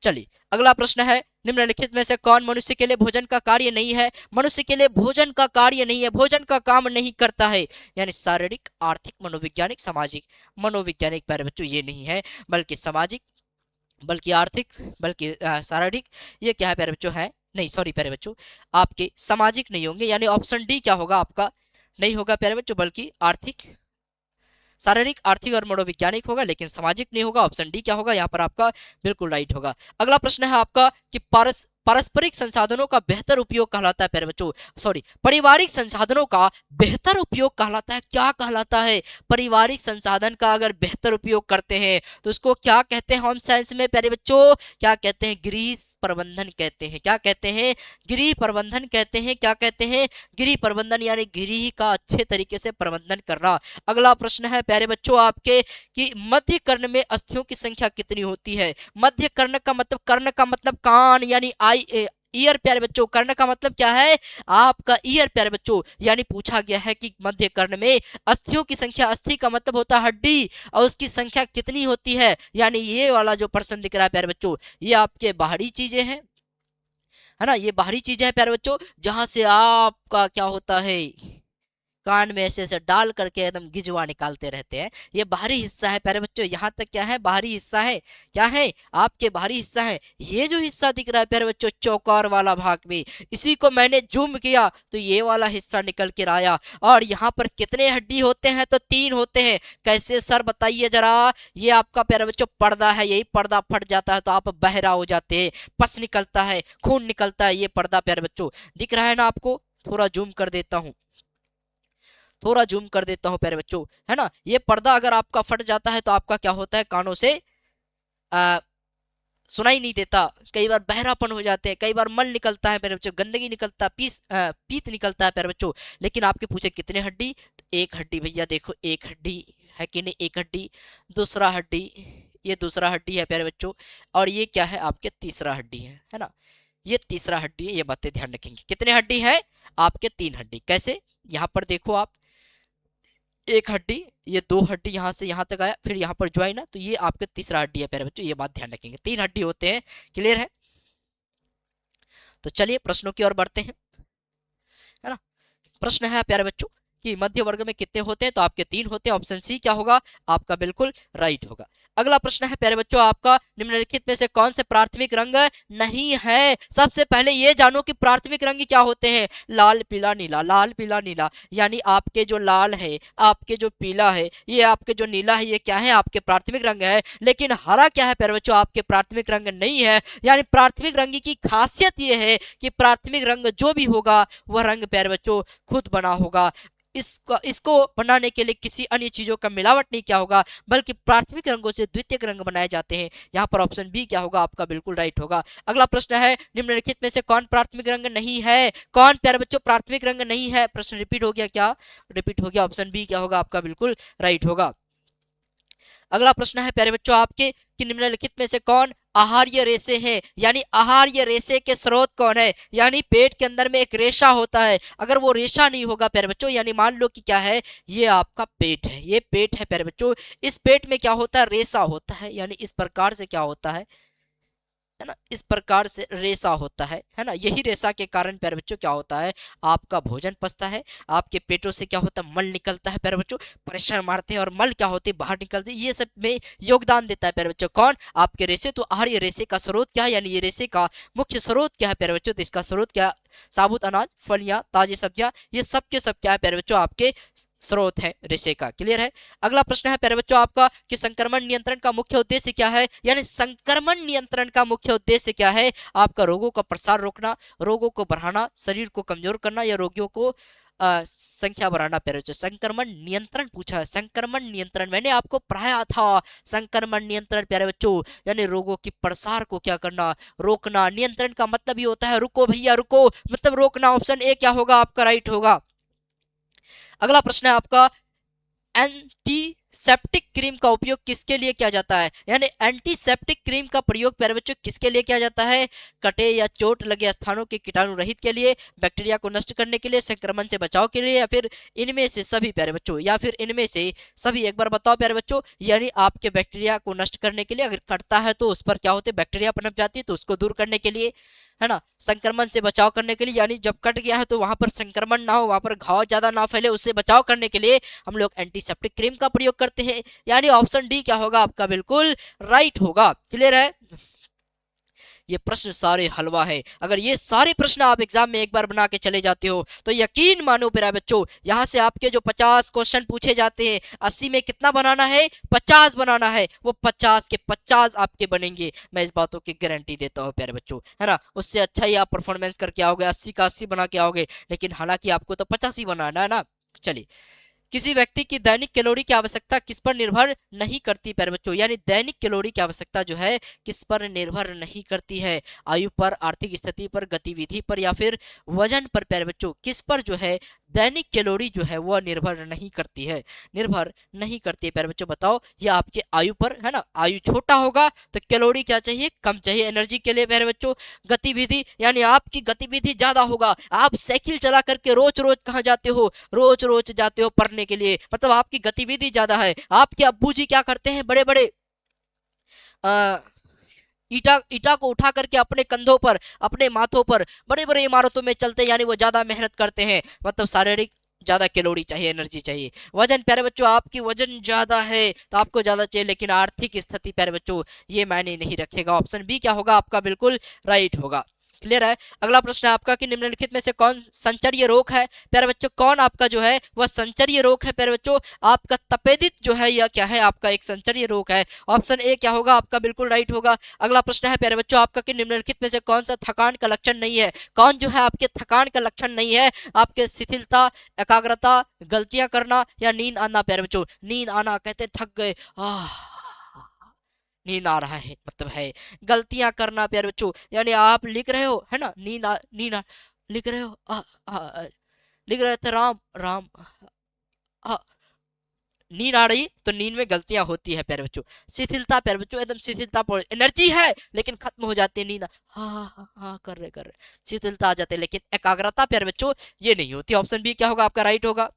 चलिए अगला प्रश्न है, निम्नलिखित में से कौन मनुष्य के लिए भोजन का कार्य नहीं है? मनुष्य के लिए भोजन का कार्य नहीं है, भोजन का काम नहीं करता है। यानी शारीरिक, आर्थिक, मनोवैज्ञानिक, सामाजिक। मनोवैज्ञानिक प्यारे बच्चों ये नहीं है, बल्कि सामाजिक, बल्कि आर्थिक, बल्कि शारीरिक। ये क्या है प्यारे बच्चों? है नहीं, सॉरी प्यारे बच्चों, आपके सामाजिक नहीं होंगे। यानी ऑप्शन डी क्या होगा आपका? नहीं होगा प्यारे बच्चों, बल्कि आर्थिक, शारीरिक, आर्थिक और मनोवैज्ञानिक होगा, लेकिन सामाजिक नहीं होगा। ऑप्शन डी क्या होगा यहाँ पर आपका? बिल्कुल राइट होगा। अगला प्रश्न है आपका कि पारस्परिक संसाधनों का बेहतर उपयोग कहलाता है प्यारे बच्चों, सॉरी, पारिवारिक संसाधनों का बेहतर उपयोग कहलाता है। क्या कहलाता है? पारिवारिक संसाधन का अगर बेहतर उपयोग करते हैं तो उसको क्या कहते हैं होम साइंस में प्यारे बच्चों? क्या कहते हैं? गृह प्रबंधन कहते हैं। क्या कहते हैं? गृह प्रबंधन कहते हैं। क्या कहते हैं? गृह प्रबंधन, यानी गृह का अच्छे तरीके से प्रबंधन करना। अगला प्रश्न है प्यारे बच्चों आपके कि मध्य कर्ण में अस्थियों की संख्या कितनी होती है? मध्य कर्ण का मतलब, कर्ण का मतलब कान, यानी ईयर प्यारे बच्चों। कर्ण का मतलब क्या है? आपका ईयर प्यारे बच्चों। यानी पूछा गया है कि मध्य कर्ण में अस्थियों की संख्या, अस्थि का मतलब होता है हड्डी, और उसकी संख्या कितनी होती है? यानी ये वाला जो प्रश्न दिख रहा है प्यारे बच्चों, ये आपके बाहरी चीजें हैं, है ना, ये बाहरी चीजें हैं प्यारे बच्चों, जहां से आपका क्या होता है, कान में ऐसे ऐसे डाल करके एकदम गिजवा निकालते रहते हैं। ये बाहरी हिस्सा है प्यारे बच्चों। यहाँ तक क्या है? बाहरी हिस्सा है। क्या है? आपके बाहरी हिस्सा है। ये जो हिस्सा दिख रहा है प्यारे बच्चों चौकार वाला भाग में, इसी को मैंने जूम किया तो ये वाला हिस्सा निकल कर आया। और यहाँ पर कितने हड्डी होते हैं? तो 3 होते हैं। कैसे सर बताइए जरा? ये आपका प्यारे बच्चों पर्दा है, यही पर्दा फट जाता है तो आप बहरा हो जाते हैं, पस निकलता है, खून निकलता है। ये पर्दा प्यारे बच्चों दिख रहा है ना आपको? थोड़ा जूम कर देता हूँ, थोड़ा जूम कर देता हूं प्यारे बच्चों, है ना। ये पर्दा अगर आपका फट जाता है तो आपका क्या होता है? कानों से आ, सुनाई नहीं देता, कई बार बहरापन हो जाते हैं, कई बार मल निकलता है प्यारे बच्चों, गंदगी निकलता है, पीत निकलता है प्यारे बच्चों। लेकिन आपके पूछे कितने हड्डी? तो 1 हड्डी भैया, देखो 1 हड्डी है कि नहीं? 1 हड्डी। दूसरा हड्डी, ये दूसरा हड्डी है प्यारे बच्चों। और ये क्या है? आपके तीसरा हड्डी है ना, ये तीसरा हड्डी है। ये बातें ध्यान रखेंगे। कितने हड्डी है? आपके 3 हड्डी। कैसे? यहाँ पर देखो आप, 1 हड्डी, ये 2 हड्डी यहाँ से यहाँ तक आया, फिर यहाँ पर ज्वाइन है, तो ये आपके तीसरा हड्डी है प्यारे बच्चों। ये बात ध्यान रखेंगे, 3 हड्डी होते हैं। क्लियर है? तो चलिए प्रश्नों की ओर बढ़ते हैं। है ना। प्रश्न है प्यारे बच्चों कि मध्य वर्ग में कितने होते हैं, तो आपके 3 होते हैं। ऑप्शन सी क्या होगा आपका बिल्कुल राइट होगा। अगला प्रश्न है प्यारे बच्चों आपका, निम्नलिखित में से कौन से प्राथमिक रंग नहीं है। सबसे पहले ये जानो कि प्राथमिक रंग क्या होते हैं। लाल पीला नीला, लाल पीला नीला, यानी आपके जो लाल है, आपके जो पीला है, ये आपके जो नीला है, ये क्या है आपके प्राथमिक रंग है। लेकिन हरा क्या है प्यारे बच्चों, आपके प्राथमिक रंग नहीं है। यानी प्राथमिक रंग की खासियत ये है कि प्राथमिक रंग जो भी होगा वह रंग प्यारे बच्चों खुद बना होगा। इसको बनाने के लिए किसी अन्य चीजों का मिलावट नहीं क्या होगा, बल्कि प्राथमिक रंगों से द्वितीयक रंग बनाए जाते हैं। यहाँ पर ऑप्शन बी क्या होगा आपका बिल्कुल राइट होगा। अगला प्रश्न है, निम्नलिखित में से कौन प्राथमिक रंग नहीं है। कौन प्यारे बच्चों प्राथमिक रंग नहीं है। प्रश्न रिपीट हो गया, क्या रिपीट हो गया। ऑप्शन बी क्या होगा आपका बिल्कुल राइट होगा। अगला प्रश्न है प्यारे बच्चों आपके कि निम्नलिखित में से कौन आहार्य रेशे हैं। यानी आहार्य रेशे के स्रोत कौन है। यानी पेट के अंदर में एक रेशा होता है, अगर वो रेशा नहीं होगा प्यारे बच्चों, यानी मान लो कि क्या है, ये आपका पेट है, ये पेट है प्यारे बच्चों, इस पेट में क्या होता है, रेशा होता है। यानी इस प्रकार से क्या होता है ना, इस प्रकार से रेशा होता है ना। यही रेशा के कारण प्यारे बच्चों क्या होता है, आपका भोजन पचता है, आपके पेटों से क्या होता है, मल निकलता है प्यारे बच्चों, प्रेशर मारते हैं और मल क्या होते हैं बाहर निकलते हैं। ये सब में योगदान देता है प्यारे बच्चों कौन, आपके रेशे। तो आहार्य रेशे का स्रोत क्या है, यानी ये रेशे का मुख्य स्रोत क्या है प्यारे बच्चों, तो इसका स्रोत क्या, साबुत अनाज, फलियां, ताजी सब्जियां, ये सब के सब क्या है प्यारे बच्चों आपके स्रोत है रेशे का। क्लियर है। अगला प्रश्न है प्यारे बच्चों आपका कि संक्रमण नियंत्रण का मुख्य उद्देश्य क्या है। यानी संक्रमण नियंत्रण का मुख्य उद्देश्य क्या है, आपका रोगों का प्रसार रोकना, रोगों को बढ़ाना, शरीर को कमजोर करना, या रोगियों को संख्या बढ़ाना। प्यारे बच्चों संक्रमण नियंत्रण पूछा है, संक्रमण नियंत्रण मैंने आपको पढ़ाया था। संक्रमण नियंत्रण प्यारे बच्चों यानी रोगों की प्रसार को क्या करना, रोकना। नियंत्रण का मतलब ही होता है रुको भैया रुको, मतलब रोकना। ऑप्शन ए क्या होगा आपका राइट होगा। अगला प्रश्न है आपका, एंटीसेप्टिक क्रीम का उपयोग किसके लिए किया जाता है। यानी एंटीसेप्टिक क्रीम का प्रयोग प्यारे बच्चों किसके लिए किया जाता है, कटे या चोट लगे स्थानों के कीटाणु रहित के लिए, बैक्टीरिया को नष्ट करने के लिए, संक्रमण से बचाव के लिए, या फिर इनमें से सभी प्यारे बच्चों, या फिर इनमें से सभी। एक बार बताओ प्यारे बच्चों। यानी आपके बैक्टीरिया को नष्ट करने के लिए, अगर कटता है तो उस पर क्या होते हैं, बैक्टीरिया पनप जाती है, तो उसको दूर करने के लिए, है ना। संक्रमण से बचाव करने के लिए, यानी जब कट गया है तो वहां पर संक्रमण ना हो, वहां पर घाव ज्यादा ना फैले, उससे बचाव करने के लिए हम लोग एंटीसेप्टिक क्रीम का प्रयोग करते हैं। यानी ऑप्शन डी क्या होगा आपका बिल्कुल राइट होगा। क्लियर है। ये प्रश्न सारे हलवा है। अगर ये सारे प्रश्न आप एग्जाम में एक बार बना के चले जाते हो तो यकीन मानो प्यारे बच्चों, यहाँ से आपके जो 50 क्वेश्चन पूछे जाते हैं, 80 में कितना बनाना है, 50 बनाना है, वो 50 के 50 आपके बनेंगे। मैं इस बातों की गारंटी देता हूँ प्यारे बच्चों, है ना। उससे अच्छा ही आप परफॉर्मेंस करके आओगे, 80 का 80 बना के आओगे, लेकिन हालांकि आपको तो 50 ही बनाना है ना। चलिए, किसी व्यक्ति की दैनिक कैलोरी की आवश्यकता किस पर निर्भर नहीं करती प्यारे बच्चों। यानी दैनिक कैलोरी की आवश्यकता जो है किस पर निर्भर नहीं करती है, आयु पर, आर्थिक स्थिति पर, गतिविधि पर, या फिर वजन पर। प्यारे बच्चों किस पर जो है दैनिक कैलोरी जो है वह निर्भर नहीं करती है, निर्भर नहीं करती है प्यारे बच्चों। बताओ, ये आपके आयु पर है ना। आयु छोटा होगा तो कैलोरी क्या चाहिए, कम चाहिए एनर्जी के लिए प्यारे बच्चों। गतिविधि यानी आपकी गतिविधि ज्यादा होगा, आप साइकिल चला करके रोज रोज कहाँ जाते हो, रोज रोज जाते हो पढ़ने के लिए, मतलब आपकी गतिविधि ज्यादा है। आपके अब्बू जी क्या करते हैं, बड़े बड़े ईटा ईटा को उठा करके अपने कंधों पर, अपने माथों पर बड़े बड़े इमारतों में चलते हैं, यानी वो ज्यादा मेहनत करते हैं, मतलब शारीरिक ज्यादा कैलोरी चाहिए, एनर्जी चाहिए। वजन प्यारे बच्चों आपकी वजन ज्यादा है तो आपको ज्यादा चाहिए, लेकिन आर्थिक स्थिति प्यारे बच्चों ये मायने नहीं रखेगा। ऑप्शन बी क्या होगा आपका बिल्कुल राइट होगा। क्लियर है। अगला प्रश्न है आपका कि निम्नलिखित में से कौन संचरीय रोग है। प्यारे बच्चों कौन आपका जो है वह संचरीय रोग है। प्यारे बच्चों आपका तपेदिक जो है यह क्या है, आपका एक संचरीय रोग है। ऑप्शन ए क्या होगा आपका बिल्कुल राइट होगा। अगला प्रश्न है प्यारे बच्चों आपका कि निम्नलिखित में से कौन सा थकान का लक्षण नहीं है। कौन जो है आपके थकान का लक्षण नहीं है, आपके शिथिलता, एकाग्रता, गलतियां करना, या नींद आना। प्यारे बच्चों नींद आना कहते थक गए, नींद आ रहा है मतलब है। गलतियां करना प्यारे बच्चों यानी आप लिख रहे हो है ना, लिख रहे हो लिख रहे थे राम राम, आ, नींद आ रही तो नींद में गलतियां होती है प्यारे बच्चों। शिथिलता प्यारे बच्चों एकदम शिथिलता, एनर्जी है लेकिन खत्म हो जाती है नींद, हाँ कर रहे शिथिलता आ जाते हैं, लेकिन एकाग्रता प्यारे बच्चों ये नहीं होती। ऑप्शन बी क्या होगा आपका राइट होगा।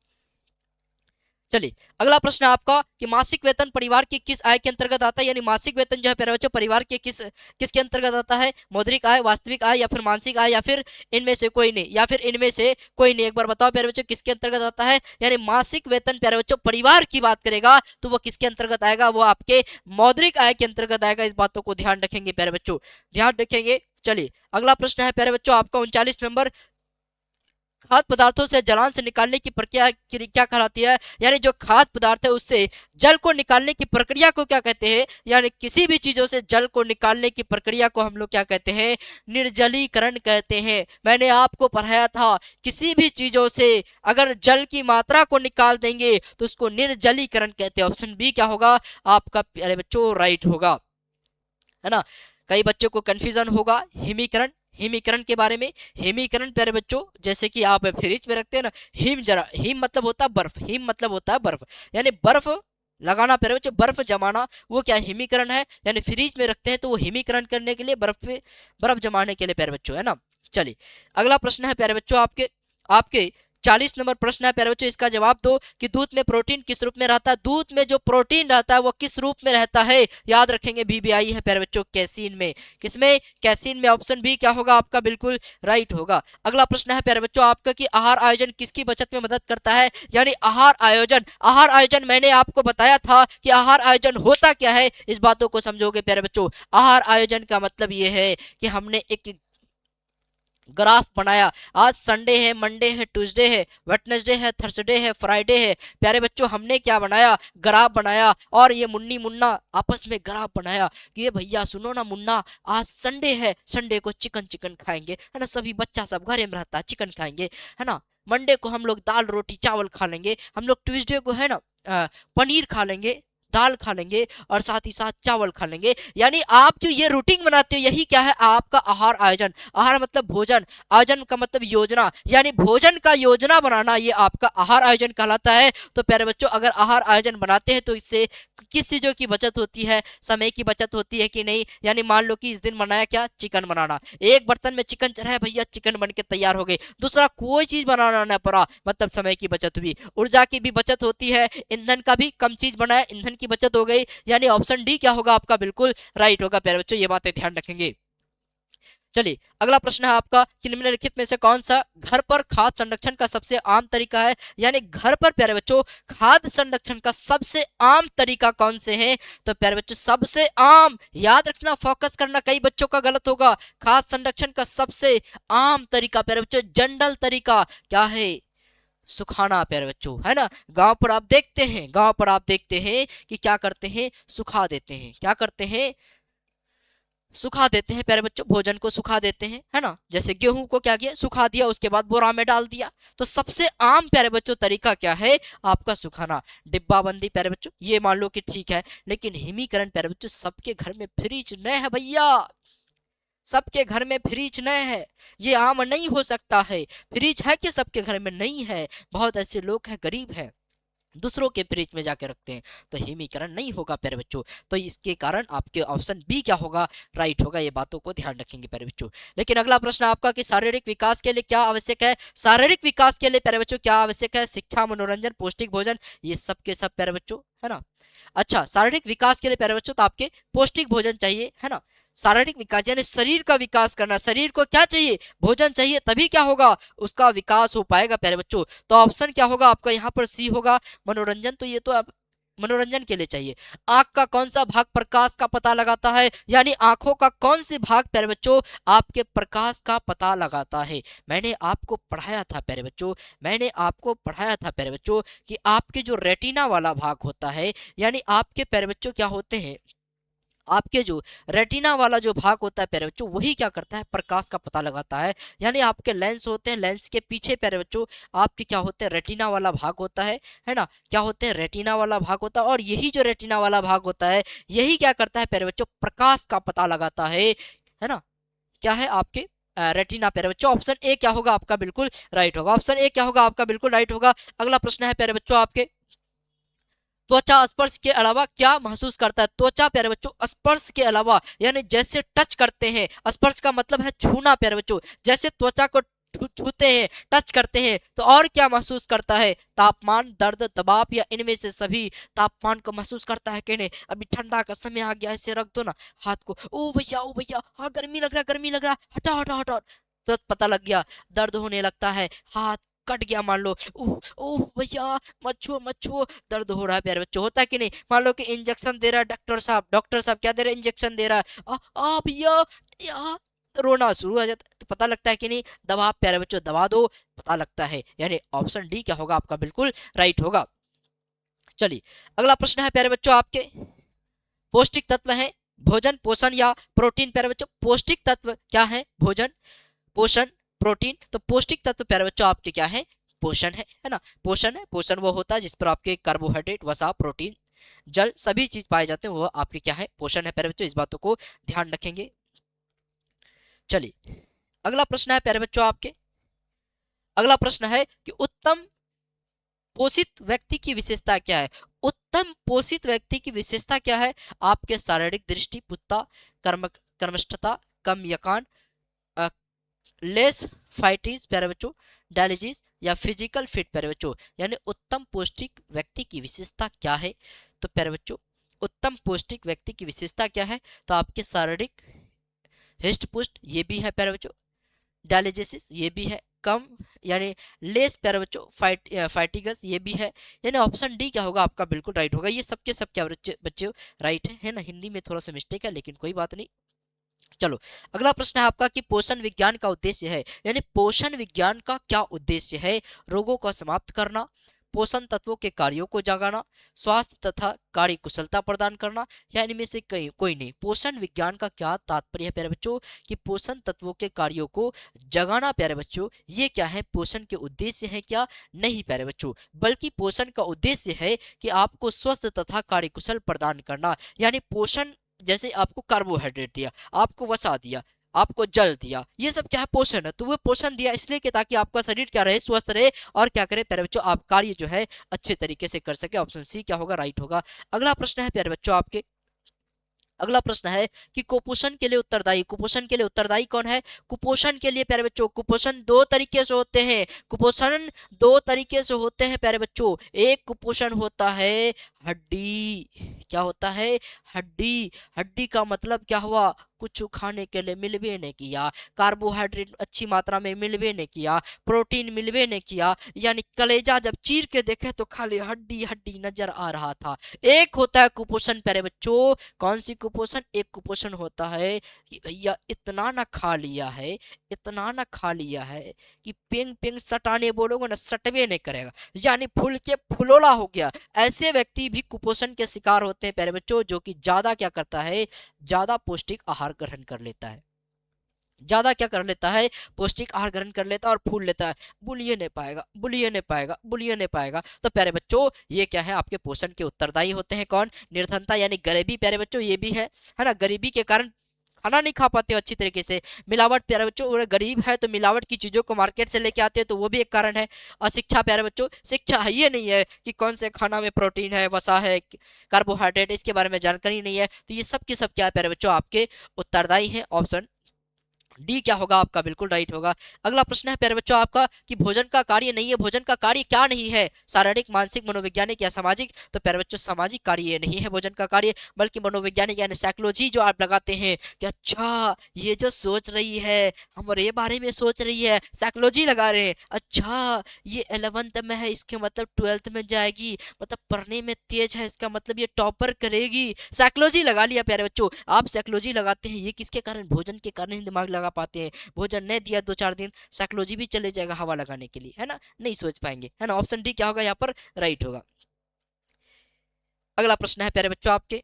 चलिए अगला प्रश्न है आपका कि मासिक वेतन परिवार की किस आय के अंतर्गत आता है, यानी मासिक वेतन जो है प्यारे बच्चों परिवार के किसके अंतर्गत आता है, मौद्रिक आय, वास्तविक आय या फिर मानसिक आय या फिर इनमें से कोई नहीं, या फिर इनमें से कोई नहीं। एक बार बताओ प्यारे बच्चों किसके अंतर्गत आता है, यानी मासिक वेतन प्यारे बच्चों परिवार की बात करेगा तो वो किसके अंतर्गत आएगा, वो आपके मौद्रिक आय के अंतर्गत आएगा। इस बातों को ध्यान रखेंगे प्यारे बच्चों, ध्यान रखेंगे। चलिए अगला प्रश्न है प्यारे बच्चों आपका 39 नंबर, खाद्य पदार्थों से जलांश से निकालने की प्रक्रिया क्या कहलाती है, यानी जो खाद्य पदार्थ है उससे जल को निकालने की प्रक्रिया को क्या कहते हैं, यानी किसी भी चीजों से जल को निकालने की प्रक्रिया को हम लोग क्या कहते हैं, निर्जलीकरण कहते हैं। मैंने आपको पढ़ाया था किसी भी चीजों से अगर जल की मात्रा को निकाल देंगे तो उसको निर्जलीकरण कहते हैं। ऑप्शन बी क्या होगा आपका प्यारे बच्चों, राइट होगा, है ना। कई बच्चों को कंफ्यूजन होगा हिमीकरण, हिमीकरण के बारे में। हिमीकरण प्यारे बच्चों जैसे कि आप फ्रिज में रखते हैं ना, हिम मतलब होता है बर्फ, हिम मतलब होता है बर्फ, यानी बर्फ लगाना प्यारे बच्चों, बर्फ जमाना, वो क्या हिमीकरण है, यानी फ्रिज में रखते हैं तो वो हिमीकरण करने के लिए, बर्फ जमाने के लिए प्यारे बच्चों, है ना। चलिए अगला प्रश्न है प्यारे बच्चों आपके आपके 40 नंबर प्रश्न है प्यारे बच्चों, इसका जवाब दो कि दूध में प्रोटीन किस रूप में रहता है, दूध में जो प्रोटीन रहता है वो किस रूप में रहता है, याद रखेंगे बीबीआई है प्यारे बच्चों कैसीन में, किसमें, कैसीन में। ऑप्शन बी क्या होगा आपका, बिल्कुल राइट होगा। अगला प्रश्न है प्यारे बच्चों आपका कि आहार आयोजन किसकी बचत में मदद करता है, यानी आहार आयोजन, आहार आयोजन मैंने आपको बताया था कि आहार आयोजन होता क्या है, इस बातों को समझोगे प्यारे बच्चों। आहार आयोजन का मतलब ये है कि हमने एक ग्राफ बनाया, आज संडे है, मंडे है, ट्यूसडे है, वेडनेसडे है, थर्सडे है, फ्राइडे है, प्यारे बच्चों हमने क्या बनाया, ग्राफ बनाया, और ये मुन्नी मुन्ना आपस में ग्राफ बनाया कि ये भैया सुनो ना मुन्ना, आज संडे है, संडे को चिकन चिकन खाएंगे, है ना, सभी बच्चा सब घर में रहता है चिकन खाएंगे, है ना। मंडे को हम लोग दाल रोटी चावल खा लेंगे, हम लोग ट्यूसडे को है ना पनीर खा लेंगे, दाल खा लेंगे, और साथ ही साथ चावल खा लेंगे। यानी आप जो ये रूटीन बनाते हो यही क्या है आपका आहार आयोजन। आहार मतलब भोजन, आयोजन का मतलब योजना, यानी भोजन का योजना बनाना ये आपका आहार आयोजन कहलाता है। तो प्यारे बच्चों अगर आहार आयोजन बनाते हैं तो इससे किस चीजों की बचत होती है, समय की बचत होती है कि नहीं, यानी मान लो कि इस दिन बनाया क्या, चिकन बनाना, एक बर्तन में चिकन चढ़ा है भैया, चिकन बन के तैयार हो गई, दूसरा कोई चीज बनाना ना पड़ा, मतलब समय की बचत हुई, ऊर्जा की भी बचत होती है, ईंधन का भी कम चीज बनाया, ईंधन की बचत हो गई, यानी ऑप्शन डी क्या होगा आपका, बिल्कुल राइट होगा प्यारे बच्चों, ये बातें ध्यान रखेंगे। चलिए अगला प्रश्न है आपका कि निम्नलिखित में से कौन सा घर पर खाद्य संरक्षण का सबसे आम तरीका है, यानी घर पर प्यारे बच्चों खाद्य संरक्षण का सबसे आम तरीका कौन से है, तो प्यारे बच्चों सबसे आम, याद रखना फोकस करना, कई बच्चों का गलत होगा। खाद्य संरक्षण का सबसे आम तरीका प्यारे बच्चों, जनरल तरीका क्या है, सुखाना प्यारे बच्चों, है ना। गांव पर आप देखते हैं, गांव पर आप देखते हैं कि क्या करते हैं, सुखा देते हैं, क्या करते हैं, सुखा देते हैं प्यारे बच्चों, भोजन को सुखा देते हैं, है ना। जैसे गेहूं को क्या किया, सुखा दिया, उसके बाद बोरा में डाल दिया। तो सबसे आम प्यारे बच्चों तरीका क्या है आपका, सुखाना। डिब्बा बंदी प्यारे बच्चों ये मान लो कि ठीक है, लेकिन हिमीकरण प्यारे बच्चों सबके घर में फ्रिज नहीं है भैया, सबके घर में फ्रिज नहीं है, ये आम नहीं हो सकता है। फ्रिज है कि सबके घर में नहीं है, बहुत ऐसे लोग हैं गरीब हैं दूसरों के फ्रिज में जाके रखते हैं, तो हिमीकरण नहीं होगा प्यारे बच्चों। तो इसके कारण आपके ऑप्शन बी क्या होगा, राइट होगा, ये बातों को ध्यान रखेंगे प्यारे बच्चों। लेकिन अगला प्रश्न आपका कि शारीरिक विकास के लिए क्या आवश्यक है, शारीरिक विकास के लिए प्यारे बच्चों क्या आवश्यक है, शिक्षा, मनोरंजन, पौष्टिक भोजन, ये सब के सब प्यारे बच्चों, है ना। अच्छा शारीरिक विकास के लिए प्यारे बच्चों तो आपके पौष्टिक भोजन चाहिए, है ना। शारीरिक विकास यानी शरीर का विकास करना, शरीर को क्या चाहिए, भोजन चाहिए, तभी क्या होगा उसका विकास हो पाएगा प्यारे बच्चों। तो ऑप्शन क्या होगा आपका यहाँ पर सी होगा, मनोरंजन, तो ये तो आप मनोरंजन के लिए चाहिए। आंख का कौन सा भाग प्रकाश का पता लगाता है, यानी आंखों का कौन से भाग प्यारे बच्चों आपके प्रकाश का पता लगाता है। मैंने आपको पढ़ाया था प्यारे बच्चों, मैंने आपको पढ़ाया था प्यारे बच्चों कि आपके जो रेटिना वाला भाग होता है, यानी आपके प्यारे बच्चों क्या होते हैं, आपके जो रेटिना वाला जो भाग होता है प्यारे बच्चों वही क्या करता है, प्रकाश का पता लगाता है। यानी आपके लेंस होते हैं, लेंस के पीछे प्यारे बच्चों आपके क्या होते हैं, रेटिना वाला भाग होता है ना, क्या होते हैं, रेटिना वाला भाग होता है। और यही जो रेटिना वाला भाग होता है यही क्या करता है प्यारे बच्चों, प्रकाश का पता लगाता है ना। क्या है आपके रेटिना प्यारे बच्चों। ऑप्शन ए क्या होगा आपका, बिल्कुल राइट होगा, ऑप्शन ए क्या होगा आपका, बिल्कुल राइट होगा। अगला प्रश्न है प्यारे बच्चों आपके, त्वचा स्पर्श के अलावा क्या महसूस करता है, त्वचा प्यारे बच्चों स्पर्श के अलावा, यानी जैसे टच करते हैं, स्पर्श का मतलब है छूना प्यारे बच्चों, जैसे त्वचा को छूते हैं, टच करते हैं तो और क्या महसूस करता है? तापमान, दर्द, दबाव या इनमें से सभी? तापमान को महसूस करता है कि नहीं? अभी ठंडा का समय आ गया, ऐसे रख दो ना हाथ को, ओ भैया, हाँ गर्मी लग रहा है, गर्मी लग रहा है, हटा हटा हटा, तुरंत पता लग गया। दर्द होने लगता है, हाथ कट गया मान लो, ओह ओह भैया मत छुओ मत छुओ, दर्द हो रहा है प्यारे बच्चों, होता है कि नहीं? मान लो कि इंजेक्शन दे रहा है डॉक्टर साहब क्या दे रहे हैं? इंजेक्शन दे रहा है, आ भैया, या रोना शुरू हो जाता है, तो पता लगता है कि नहीं? दवा प्यारे बच्चों, दवा दो, पता लगता है। यानी ऑप्शन डी क्या होगा आपका? बिल्कुल राइट होगा। चलिए अगला प्रश्न है प्यारे बच्चों आपके, पौष्टिक तत्व है भोजन, पोषण या प्रोटीन? प्यारे बच्चों पौष्टिक तत्व क्या है? भोजन, पोषण, प्रोटीन। तो पौष्टिक तत्व प्यारे बच्चों आपके क्या है? पोषण है ना? पोषण है, पोषण वो होता है जिस पर आपके कार्बोहाइड्रेट, वसा, प्रोटीन, जल सभी चीज पाए जाते हैं, वो आपके क्या है? पोषण है प्यारे बच्चों, इस बातों को ध्यान रखेंगे। चलिए अगला प्रश्न है प्यारे बच्चों आपके, अगला प्रश्न है कि उत्तम पोषित व्यक्ति की विशेषता क्या है? उत्तम पोषित व्यक्ति की विशेषता क्या है? आपके शारीरिक दृष्टि, पुख्ता कर्मठता, कम यकान, लेस फाइटिस प्यारे बच्चों, डायलिसिस या फिजिकल फिट प्यारे बच्चों। यानी उत्तम पौष्टिक व्यक्ति की विशेषता क्या है? तो प्यारे बच्चों उत्तम पौष्टिक व्यक्ति की विशेषता क्या है? तो आपके शारीरिक हिष्ट पुष्ट ये भी है प्यारे बच्चों, डायलिसिस ये भी है, कम यानी लेस प्यारे बच्चों फाइटिगस ये भी है। यानी ऑप्शन डी क्या होगा आपका? बिल्कुल राइट होगा। ये सबके सब क्या बच्चे राइट है ना? हिंदी में थोड़ा सा मिस्टेक है लेकिन कोई बात नहीं। चलो अगला प्रश्न है आपका कि पोषण विज्ञान का उद्देश्य है, यानी पोषण विज्ञान का क्या उद्देश्य है? रोगों को समाप्त करना, पोषण तत्वों के कार्यों को जगाना, स्वास्थ्य तथा कार्य कुशलता प्रदान करना, या इनमें से कहीं कोई नहीं। पोषण विज्ञान का क्या तात्पर्य है प्यारे बच्चों? कि पोषण तत्वों के कार्यों को जगाना प्यारे बच्चों, ये क्या है? पोषण के उद्देश्य है क्या? नहीं प्यारे बच्चों, बल्कि पोषण का उद्देश्य है कि आपको स्वस्थ तथा कार्य कुशल प्रदान करना। यानी पोषण जैसे आपको कार्बोहाइड्रेट दिया, आपको वसा दिया, आपको जल दिया, ये सब क्या है? पोषण है। तो वो पोषण दिया इसलिए कि ताकि आपका शरीर क्या रहे? स्वस्थ रहे, और क्या करे प्यारे बच्चों? आप कार्य जो है अच्छे तरीके से कर सके। ऑप्शन सी क्या होगा? राइट होगा। अगला प्रश्न है प्यारे बच्चों आपके, अगला प्रश्न है कि कुपोषण के लिए उत्तरदायी, कुपोषण के लिए उत्तरदायी कौन है? कुपोषण के लिए प्यारे बच्चों कुपोषण दो तरीके से होते हैं, कुपोषण दो तरीके से होते हैं प्यारे बच्चों। एक कुपोषण होता है हड्डी, क्या होता है? हड्डी। हड्डी का मतलब क्या हुआ? कुछ खाने के लिए मिलवे नहीं किया, कार्बोहाइड्रेट अच्छी मात्रा में मिलवे नहीं किया, प्रोटीन मिलवे नहीं किया, यानी कलेजा जब चीर के देखे तो खाली हड्डी हड्डी नजर आ रहा था। एक होता है कुपोषण प्यारे बच्चों, कौन सी कुपोषण? एक कुपोषण होता है कि भैया इतना ना खा लिया है, इतना ना खा लिया है कि पेंग पेंग सटाने बोलोगे ना सटवे नहीं करेगा, यानी फूल के फुलोला हो गया। ऐसे व्यक्ति भी कुपोषण के शिकार होते हैं प्यारे बच्चों, जो कि ज्यादा क्या करता है? ज्यादा पौष्टिक आहार ग्रहण कर लेता है, ज्यादा क्या कर लेता है? पौष्टिक आहार ग्रहण कर लेता है और फूल लेता है, बुलिए नहीं पाएगा, बुलिए नहीं पाएगा, बुलिए नहीं पाएगा। तो प्यारे बच्चों ये क्या है? आपके पोषण के उत्तरदायी होते हैं कौन? निर्धनता यानी गरीबी प्यारे बच्चों, ये भी है ना? गरीबी के कारण खाना नहीं खा पाते हो अच्छी तरीके से, मिलावट प्यारे बच्चों, अगर गरीब है तो मिलावट की चीजों को मार्केट से लेके आते हैं तो वो भी एक कारण है। अशिक्षा प्यारे बच्चों, शिक्षा है ये नहीं है कि कौन से खाना में प्रोटीन है, वसा है, कार्बोहाइड्रेट, इसके बारे में जानकारी नहीं है, तो ये सब के सब क्या है प्यारे बच्चों? आपके उत्तरदायी है। ऑप्शन डी क्या होगा आपका? बिल्कुल राइट होगा। अगला प्रश्न है प्यारे बच्चों आपका कि भोजन का कार्य नहीं है, भोजन का कार्य क्या नहीं है? शारीरिक, मानसिक, मनोवैज्ञानिक या सामाजिक? तो प्यारे बच्चों सामाजिक कार्य ये नहीं है भोजन का कार्य, बल्कि मनोवैज्ञानिक यानी साइकोलॉजी जो आप लगाते हैं कि अच्छा ये जो सोच रही है हमारे बारे में सोच रही है, साइकोलॉजी लगा रहे हैं। अच्छा ये 11th में है, इसके मतलब 12th में जाएगी, मतलब पढ़ने में तेज है, इसका मतलब ये टॉपर करेगी, साइकोलॉजी लगा लिया प्यारे बच्चों। आप साइकोलॉजी लगाते हैं, ये किसके कारण? भोजन के कारण ही दिमाग लगा पाते हैं। भोजन नहीं दिया 2-4 दिन, साइकोलॉजी भी चले जाएगा हवा लगाने के लिए, है ना? नहीं सोच पाएंगे, है ना? ऑप्शन डी क्या होगा यहाँ पर? राइट होगा। अगला प्रश्न है प्यारे बच्चों आपके,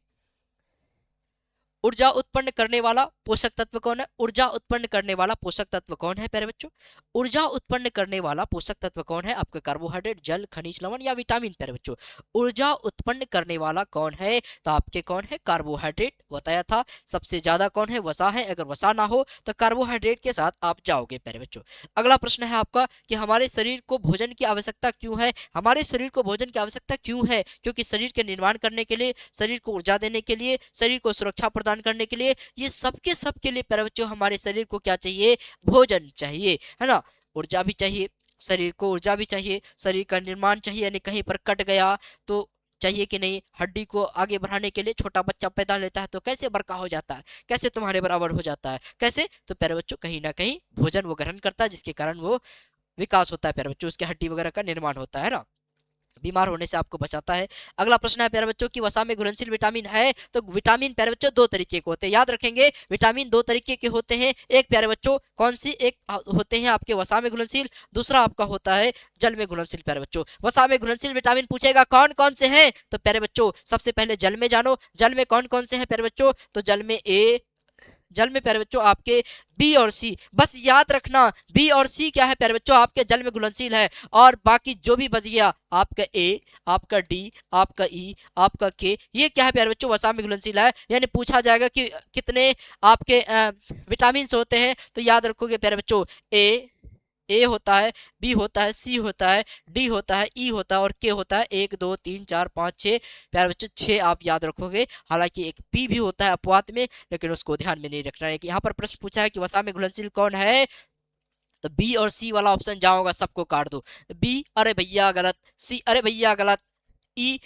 ऊर्जा उत्पन्न करने वाला पोषक तत्व कौन है? ऊर्जा उत्पन्न करने वाला पोषक तत्व कौन है प्यारे बच्चों? ऊर्जा उत्पन्न करने वाला पोषक तत्व कौन है? आपके कार्बोहाइड्रेट, जल, खनिज लवण या विटामिन प्यारे बच्चों? ऊर्जा उत्पन्न करने वाला कौन है? तो आपके कौन है? कार्बोहाइड्रेट बताया था। सबसे ज्यादा कौन है? वसा है। अगर वसा ना हो तो कार्बोहाइड्रेट के साथ आप जाओगे प्यारे बच्चों। अगला प्रश्न है आपका कि हमारे शरीर को भोजन की आवश्यकता क्यों है? हमारे शरीर को भोजन की आवश्यकता क्यों है? क्योंकि शरीर के निर्माण करने के लिए, शरीर को ऊर्जा देने के लिए, शरीर को सुरक्षा प्रदान करने के लिए, ये सबके सब के लिए प्यारे बच्चों हमारे शरीर को क्या चाहिए? भोजन चाहिए, है ना? ऊर्जा भी चाहिए, शरीर को ऊर्जा भी चाहिए, शरीर का निर्माण चाहिए, यानी कहीं पर कट गया तो चाहिए कि नहीं, हड्डी को आगे बढ़ाने के लिए छोटा बच्चा पैदा लेता है तो कैसे बड़का हो जाता है, कैसे तुम्हारे बराबर हो जाता है, कैसे, तो प्यारे बच्चों कहीं ना कहीं भोजन वो ग्रहण करता है, जिसके कारण वो विकास होता है प्यारे बच्चों, उसके हड्डी वगैरह का निर्माण होता है ना, बीमार होने से आपको बचाता है। अगला प्रश्न है प्यारे बच्चों की वसा में घुलनशील विटामिन है, तो विटामिन प्यारे बच्चों दो तरीके के होते हैं, याद रखेंगे विटामिन दो तरीके के होते हैं, एक प्यारे बच्चों कौन सी, एक होते हैं आपके वसा में घुलनशील, दूसरा आपका होता है जल में घुलनशील। प्यारे बच्चों वसा में घुलनशील विटामिन पूछेगा कौन कौन से हैं, तो प्यारे बच्चों सबसे पहले जल में जानो, जल में कौन कौन से हैं प्यारे बच्चों, तो जल में ए, जल में प्यारे बच्चों आपके बी और सी, बस याद रखना बी और सी क्या है प्यारे बच्चों, आपके जल में घुलनशील है, और बाकी जो भी बच गया आपका ए, आपका डी, आपका ई, आपका के, ये क्या है प्यारे बच्चों, वसा में घुलनशील है। यानी पूछा जाएगा कि कितने आपके विटामिन होते हैं, तो याद रखोगे प्यारे बच्चों ए होता है, बी होता है, सी होता है, डी होता है, ई होता है और के होता है, 1 2 3 4 5 6 प्यारे बच्चों 6 आप याद रखोगे। हालांकि एक पी भी होता है अपवाद में, लेकिन उसको ध्यान में नहीं रखना है कि यहाँ पर प्रश्न पूछा है कि वसा में घुलनशील कौन है, तो बी और सी वाला ऑप्शन जहाँ होगा सबको काट दो, बी अरे भैया गलत, सी अरे भैया गलत, ई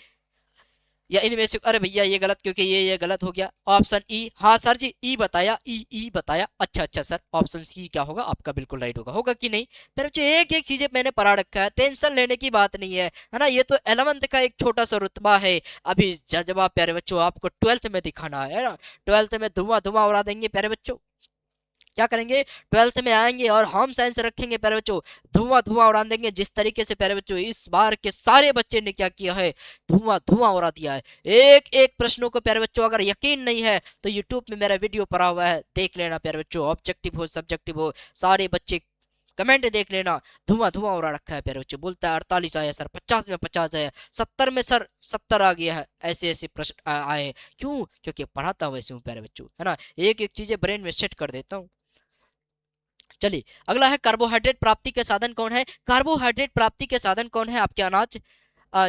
या इनमें से अरे भैया ये गलत क्योंकि ये गलत हो गया, ऑप्शन ई, हाँ सर जी ई बताया, ई बताया, अच्छा अच्छा सर ऑप्शन सी क्या होगा आपका बिल्कुल राइट होगा, होगा कि नहीं। फिर बच्चों एक एक चीजें मैंने पढ़ा रखा है, टेंशन लेने की बात नहीं है ना, ये तो 11th का एक छोटा सा रुतबा है, अभी जज्बा प्यारे बच्चों आपको 12th में दिखाना है ना, 12th में धुआं धुआं उड़ा देंगे प्यारे बच्चों, क्या करेंगे 12th में आएंगे और होम साइंस रखेंगे प्यारे बच्चों, धुआं धुआं उड़ा देंगे, जिस तरीके से प्यारे बच्चों इस बार के सारे बच्चे ने क्या किया है, धुआं धुआं उड़ा दिया है। एक एक प्रश्नों को प्यारे बच्चों अगर यकीन नहीं है तो यूट्यूब में मेरा वीडियो पड़ा हुआ है, देख लेना प्यारे बच्चों, ऑब्जेक्टिव हो सब्जेक्टिव हो सारे बच्चे कमेंट देख लेना, धुआं धुआं उड़ा रखा है प्यारे बच्चों, बोलता है 48 आया सर, 50 में 50 आया, 70 में सर 70 आ गया है, ऐसे ऐसे प्रश्न आए, क्यों, क्योंकि पढ़ाता वैसे हूँ प्यारे बच्चों, है ना, एक एक चीजें ब्रेन में सेट कर देता हूँ। चलिए अगला है कार्बोहाइड्रेट प्राप्ति के साधन कौन है, कार्बोहाइड्रेट प्राप्ति के साधन कौन है, आपके अनाज,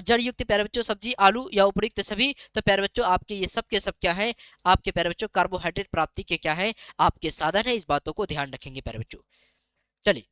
जड़ युक्त प्यारे बच्चों सब्जी, आलू या उपयुक्त सभी, तो प्यारे बच्चों आपके ये सब के सब क्या है, आपके प्यारे बच्चों कार्बोहाइड्रेट प्राप्ति के क्या है, आपके साधन है, इस बातों को ध्यान रखेंगे प्यारे बच्चों। चलिए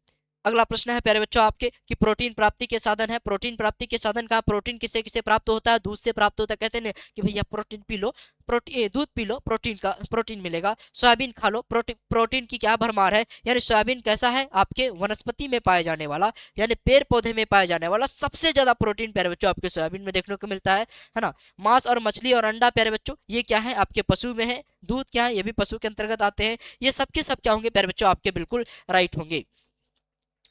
अगला प्रश्न है प्यारे बच्चों आपके कि प्रोटीन प्राप्ति के साधन है, प्रोटीन प्राप्ति के साधन कहा, प्रोटीन किसे किसे प्राप्त होता है, दूध से प्राप्त होता है, कहते हैं कि भैया प्रोटीन पी लो, प्रोटीन दूध पी लो प्रोटीन का प्रोटीन मिलेगा, सोयाबीन खा लो प्रोटीन, प्रोटीन की क्या भरमार है, यानी सोयाबीन कैसा है आपके वनस्पति में पाए जाने वाला, यानी पेड़ पौधे में पाए जाने वाला सबसे ज्यादा प्रोटीन प्यारे बच्चों आपके सोयाबीन में देखने को मिलता है ना। मांस और मछली और अंडा प्यारे बच्चों ये क्या है आपके पशु में है, दूध क्या है ये भी पशु के अंतर्गत आते हैं, ये सबके सब क्या होंगे प्यारे बच्चों आपके बिल्कुल राइट होंगे।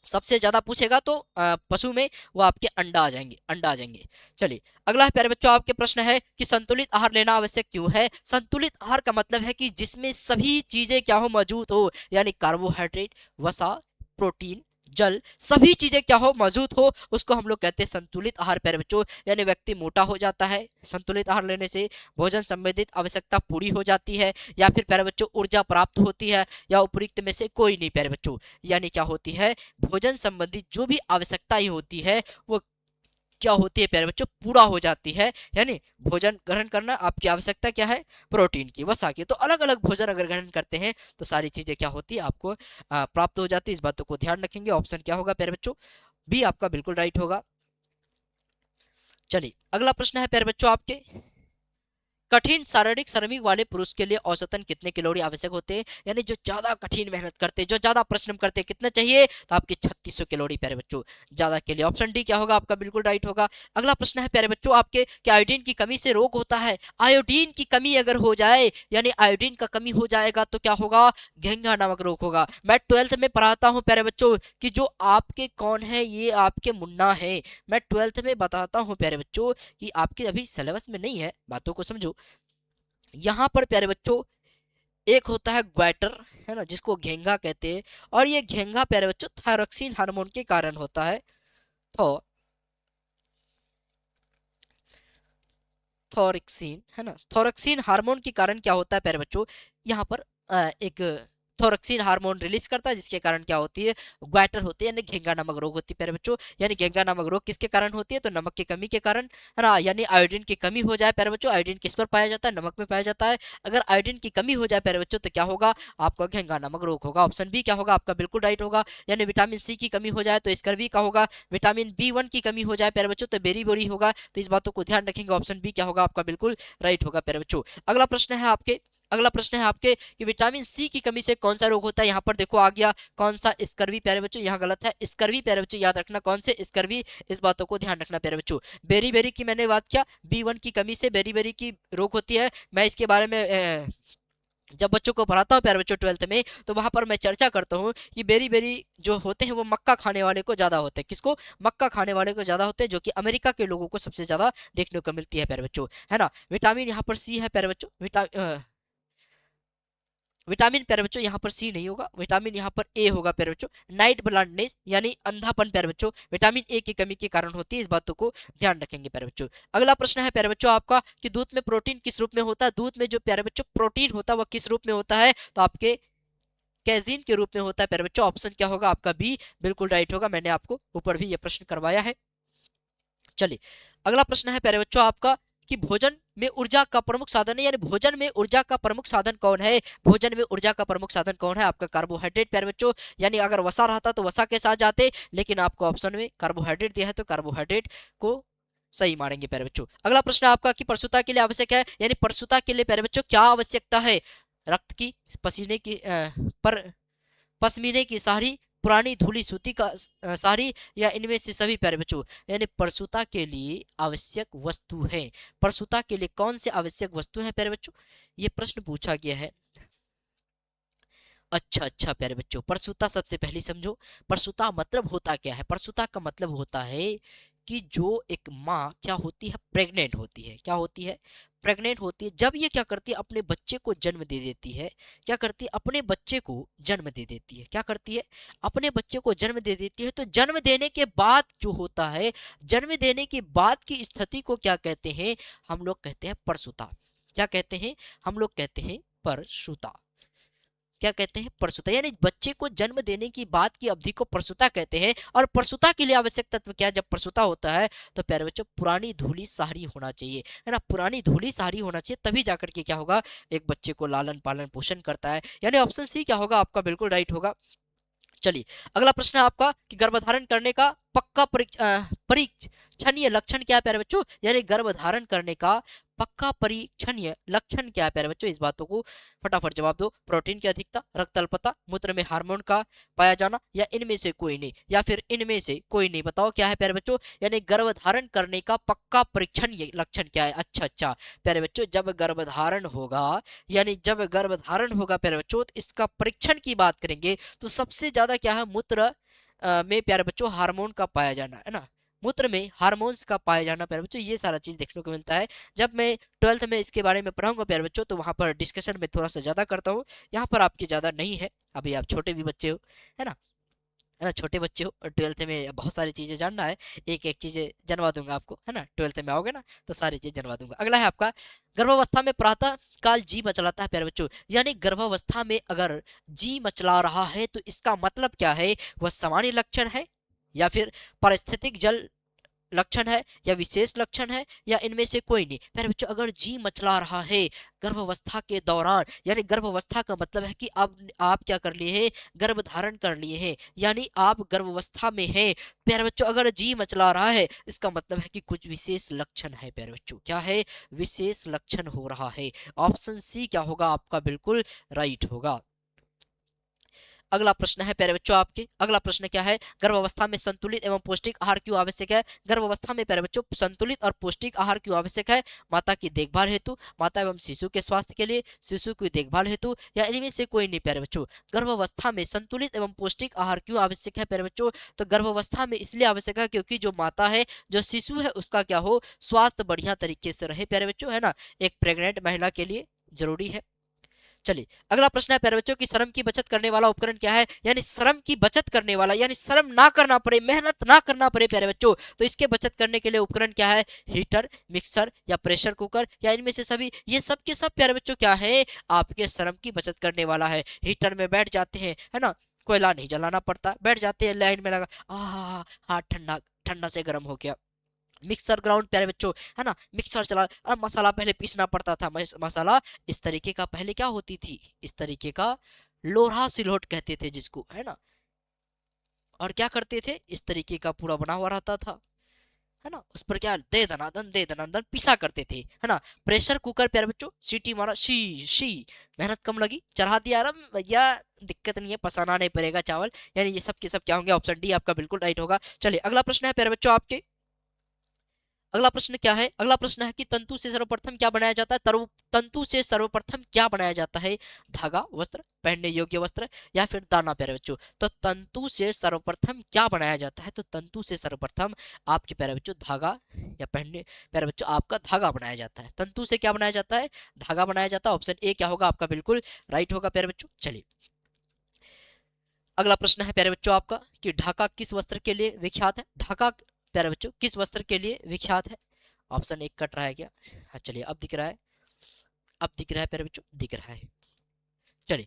सबसे ज्यादा पूछेगा तो पशु में वो आपके अंडा आ जाएंगे, अंडा आ जाएंगे। चलिए अगला है प्यारे बच्चों आपके प्रश्न है कि संतुलित आहार लेना आवश्यक क्यों है, संतुलित आहार का मतलब है कि जिसमें सभी चीजें क्या हो मौजूद हो, यानी कार्बोहाइड्रेट, वसा, प्रोटीन, जल, सभी चीजें क्या हो मौजूद हो, उसको हम लोग कहते हैं संतुलित आहार प्यारे बच्चों। यानी व्यक्ति मोटा हो जाता है संतुलित आहार लेने से, भोजन संबंधित आवश्यकता पूरी हो जाती है, या फिर प्यारे बच्चों ऊर्जा प्राप्त होती है, या उपयुक्त में से कोई नहीं प्यारे बच्चों। यानी क्या होती है भोजन संबंधित जो भी आवश्यकताएं होती है वो क्या होती है प्यारे बच्चों पूरा हो जाती है, यानी भोजन ग्रहण करना आपकी आवश्यकता क्या है प्रोटीन की, वसा की, तो अलग अलग भोजन अगर ग्रहण करते हैं तो सारी चीजें क्या होती है आपको प्राप्त हो जाती है, इस बातों को ध्यान रखेंगे। ऑप्शन क्या होगा प्यारे बच्चों, बी आपका बिल्कुल राइट होगा। चलिए अगला प्रश्न है प्यारे बच्चों आपके, कठिन शारीरिक श्रमिक वाले पुरुष के लिए औसतन कितने कैलोरी आवश्यक होते हैं, यानी जो ज्यादा कठिन मेहनत करते हैं, जो ज्यादा परिश्रम करते हैं, कितने चाहिए, तो आपके 3600 कैलोरी प्यारे बच्चों ज्यादा के लिए, ऑप्शन डी क्या होगा आपका बिल्कुल राइट होगा। अगला प्रश्न है प्यारे बच्चों आपके कि आयोडीन की कमी से रोग होता है, आयोडीन की कमी अगर हो जाए, यानी आयोडीन का कमी हो जाएगा तो क्या होगा, घेंघा नामक रोग होगा। मैं 12th में पढ़ाता हूँ प्यारे बच्चों कि जो आपके कौन है, ये आपके मुन्ना है, मैं 12th में बताता हूँ प्यारे बच्चों कि आपके अभी सिलेबस में नहीं है, बातों को समझो। यहाँ पर प्यारे बच्चों एक होता है ग्वाइटर, है ना, जिसको घेंगा कहते हैं, और ये घेंगा प्यारे बच्चों थायरोक्सिन हार्मोन के कारण होता है, तो थोरिक्सिन है ना, थोरिक्सिन हार्मोन के कारण क्या होता है प्यारे बच्चों, यहाँ पर एक थोरक्सिन हार्मोन रिलीज करता है, जिसके कारण क्या होती है, ग्वाइटर होती है, यानी घेंगा नामक रोग होती है प्यारे बच्चों। यानी घेंगा नामक रोग किसके कारण होती है, तो नमक की कमी के कारण, है ना, यानी आयोडीन की कमी हो जाए प्यारे बच्चों। आयोडीन किस पर पाया जाता है, नमक में पाया जाता है। अगर आयोडीन की कमी हो जाए प्यारे बच्चों तो क्या होगा, आपका घेंगा नामक रोग होगा। ऑप्शन बी क्या होगा आपका, बिल्कुल राइट होगा। यानी विटामिन सी की कमी हो जाए तो स्कर्वी का होगा। विटामिन बी1 की कमी हो जाए प्यारे बच्चों तो बेरी होगा। तो इस बातों को ध्यान रखेंगे, ऑप्शन बी क्या होगा आपका, बिल्कुल राइट होगा प्यारे बच्चों। अगला प्रश्न है आपके कि विटामिन सी की कमी से कौन सा रोग होता है। यहाँ पर देखो आ गया कौन सा, स्कर्वी प्यारे बच्चों, यहाँ गलत है, स्कर्वी प्यारे बच्चों, याद रखना कौन से, स्कर्वी। इस बातों को ध्यान रखना प्यारे बच्चों। बेरी की मैंने बात किया, बी1 की कमी से बेरी की रोग होती है। मैं इसके बारे में जब बच्चों को पढ़ाता हूँ प्यारे बच्चों 12th में, तो वहां पर मैं चर्चा करता हूँ कि बेरी जो होते हैं वो मक्का खाने वाले को ज्यादा होते हैं। किसको, मक्का खाने वाले को ज्यादा होते हैं, जो कि अमेरिका के लोगों को सबसे ज्यादा देखने को मिलती है प्यारे बच्चों, है ना। विटामिन यहाँ पर सी है प्यारे बच्चों, विटामिन प्यारे बच्चों यहाँ पर सी नहीं होगा, विटामिन यहाँ पर ए होगा प्यारे बच्चों। नाइट ब्लाइंडनेस यानी अंधापन प्यारे बच्चों विटामिन ए की कमी के कारण होती है, इस बातों को ध्यान रखेंगे प्यारे बच्चों। अगला प्रश्न है प्यारे बच्चों आपका कि दूध में प्रोटीन किस रूप में होता है। दूध में जो प्यारे बच्चों प्रोटीन होता है वह किस रूप में होता है, तो आपके कैजीन के रूप में होता है प्यारे बच्चों। ऑप्शन क्या होगा आपका, बी बिल्कुल राइट होगा। मैंने आपको ऊपर भी यह प्रश्न करवाया है। चलिए अगला प्रश्न है प्यारे बच्चों आपका कि भोजन में ऊर्जा का प्रमुख साधन है, यानी भोजन में ऊर्जा का प्रमुख साधन कौन है। भोजन में ऊर्जा का प्रमुख साधन कौन है आपका, कार्बोहाइड्रेट प्यारे बच्चों। यानी अगर वसा रहता तो वसा के साथ जाते, लेकिन आपको ऑप्शन में कार्बोहाइड्रेट दिया है तो कार्बोहाइड्रेट को सही मानेंगे प्यारे बच्चों। अगला प्रश्न आपका कि प्रसूता के लिए आवश्यक है, यानी प्रसूता के लिए प्यारे बच्चों क्या आवश्यकता है। रक्त की, पसीने की, पर पश्मीने की साड़ी, पुरानी धूली सूती का साड़ी, या इनमें से सभी प्यारे बच्चों। यानी प्रसूता के लिए आवश्यक वस्तु है, प्रसूता के लिए कौन से आवश्यक वस्तु है प्यारे बच्चों, ये प्रश्न पूछा गया है। अच्छा प्यारे बच्चों, प्रसूता सबसे पहले समझो, प्रसूता मतलब होता क्या है। प्रसूता का मतलब होता है कि जो एक माँ क्या होती है, प्रेग्नेंट होती है। क्या होती है, प्रेग्नेंट होती है। जब ये क्या करती है, अपने बच्चे को जन्म दे देती है। क्या करती है, अपने बच्चे को जन्म दे देती है। क्या करती है, अपने बच्चे को जन्म दे देती है। तो जन्म देने के बाद जो होता है, जन्म देने के बाद की स्थिति को क्या कहते हैं, हम लोग कहते हैं प्रसूता। क्या कहते हैं, हम लोग कहते हैं प्रसूता। क्या कहते हैं, प्रसूता। यानी बच्चे को जन्म देने की बात की अवधि को प्रसूता कहते हैं। और प्रसूता के लिए आवश्यक तत्व क्या है, जब प्रसूता होता है तो प्यारे बच्चों पुरानी धूली सारी होना चाहिए, है ना। पुरानी धूली सारी होना चाहिए, तभी जाकर के क्या होगा, एक बच्चे को लालन पालन पोषण करता है। यानी ऑप्शन सी क्या होगा आपका, बिल्कुल राइट होगा। चलिए अगला प्रश्न है आपका कि गर्भधारण करने का पक्का परीक्षणीय लक्षण क्या है प्यारे बच्चों। यानी गर्भधारण करने का पक्का परीक्षणीय लक्षण क्या है प्यारे बच्चों, इस बातों को फटाफट जवाब दो। प्रोटीन की अधिकता, रक्त अल्पता, मूत्र में हार्मोन का पाया जाना, या इनमें से कोई नहीं, या फिर इनमें से कोई नहीं। बताओ क्या है प्यारे बच्चों, यानी गर्भधारण करने का पक्का परीक्षणीय लक्षण क्या है। अच्छा प्यारे बच्चों, जब गर्भधारण होगा, यानी जब गर्भधारण होगा प्यारे बच्चों, तो इसका परीक्षण की बात करेंगे तो सबसे ज्यादा क्या है, मूत्र में प्यारे बच्चों हार्मोन का पाया जाना, है ना। मूत्र में हार्मोन्स का पाया जाना प्यारे बच्चों, ये सारा चीज देखने को मिलता है। जब मैं 12th में इसके बारे में पढ़ाऊंगा प्यारे बच्चों, तो वहां पर डिस्कशन में थोड़ा सा ज्यादा करता हूँ, यहाँ पर आपके ज्यादा नहीं है। अभी आप छोटे भी बच्चे हो, है ना, है ना, छोटे बच्चे हो और 12th में बहुत सारी चीजें जानना है। एक एक चीजें जनवा दूंगा आपको, है ना। 12th में आओगे ना तो सारी चीजें जनवा दूंगा। अगला है आपका गर्भावस्था में प्रातः काल जी मचलाता है प्यारे बच्चों। यानी गर्भावस्था में अगर जी मचला रहा है तो इसका मतलब क्या है, वह सामान्य लक्षण है, या फिर पारिस्थितिक जल लक्षण है, या विशेष लक्षण है, या इनमें से कोई नहीं। प्यारे बच्चों अगर जी मचला रहा है गर्भावस्था के दौरान, यानी गर्भावस्था का मतलब है कि अब आप क्या कर लिए हैं, गर्भ धारण कर लिए हैं, यानी आप गर्भावस्था में हैं। प्यारे बच्चों अगर जी मचला रहा है इसका मतलब है कि कुछ विशेष लक्षण है प्यारे बच्चों। क्या है, विशेष लक्षण हो रहा है। ऑप्शन सी क्या होगा आपका, बिल्कुल राइट होगा। अगला प्रश्न है प्यारे बच्चों आपके, अगला प्रश्न क्या है, गर्भावस्था में संतुलित एवं पौष्टिक आहार क्यों आवश्यक है। गर्भावस्था में प्यारे बच्चों संतुलित और पौष्टिक आहार क्यों आवश्यक है, माता की देखभाल हेतु, माता एवं शिशु के स्वास्थ्य के लिए, शिशु की देखभाल हेतु, या इनमें से कोई नहीं प्यारे बच्चों। गर्भावस्था में संतुलित एवं पौष्टिक आहार क्यों आवश्यक है प्यारे बच्चों, तो गर्भावस्था में इसलिए आवश्यक है क्योंकि जो माता है, जो शिशु है, उसका क्या हो, स्वास्थ्य बढ़िया तरीके से रहे प्यारे बच्चों, है ना। एक प्रेग्नेंट महिला के लिए जरूरी है। चलिए अगला प्रश्न है प्यारे बच्चों की श्रम की बचत करने वाला उपकरण क्या है, यानी श्रम की बचत करने वाला, यानी श्रम ना करना पड़े, मेहनत ना करना पड़े प्यारे बच्चों, तो इसके बचत करने के लिए उपकरण क्या है, हीटर, मिक्सर या प्रेशर कुकर या इनमें से सभी, ये सब के सब प्यारे बच्चों क्या है, आपके श्रम की बचत करने वाला है। हीटर में बैठ जाते हैं, है ना, कोयला नहीं जलाना पड़ता, बैठ जाते हैं लाइन में लगा, हाथ ठंडा ठंडा से गर्म हो गया। मिक्सर ग्राउंड प्यारे बच्चों, है ना, मिक्सर चला, मसाला पहले पीसना पड़ता था, मसाला इस तरीके का पहले क्या होती थी, इस तरीके का लोहा सिलौट कहते थे जिसको, है ना, और क्या करते थे, इस तरीके का पूरा बना हुआ रहता था, है ना, उस पर क्या दे दनादन पिसा करते थे, है ना। प्रेशर कुकर प्यारे बच्चों, सीटी मारा, शी शी, मेहनत कम लगी, चढ़ा दिया आराम भैया, दिक्कत नहीं है, पसाना नहीं पड़ेगा चावल, यानी ये सब के सब क्या होंगे, ऑप्शन डी आपका बिल्कुल राइट होगा। चलिए अगला प्रश्न है प्यारे बच्चों आपके, अगला प्रश्न क्या है, अगला प्रश्न है कि तंतु से सर्वप्रथम क्या बनाया जाता है, तंतु से सर्वप्रथम क्या बनाया जाता है, धागा, वस्त्र, पहनने योग्य वस्त्र या फिर दाना प्यारे बच्चों। तो तंतु से सर्वप्रथम क्या बनाया जाता है, तो तंतु से सर्वप्रथम आपके प्यारे बच्चों धागा या पहनने प्यारे बच्चों आपका धागा बनाया जाता है। तंतु से क्या बनाया जाता है, धागा बनाया जाता है। ऑप्शन ए क्या होगा आपका बिल्कुल राइट होगा प्यारे बच्चों। चलिए अगला प्रश्न है प्यारे बच्चों आपका कि ढाका किस वस्त्र के लिए विख्यात है, ढाका प्यारे बच्चों किस वस्त्र के लिए विख्यात है। ऑप्शन एक कट रहा है क्या, हाँ चलिए अब दिख रहा है, अब दिख रहा है प्यारे बच्चों, दिख रहा है। चलिए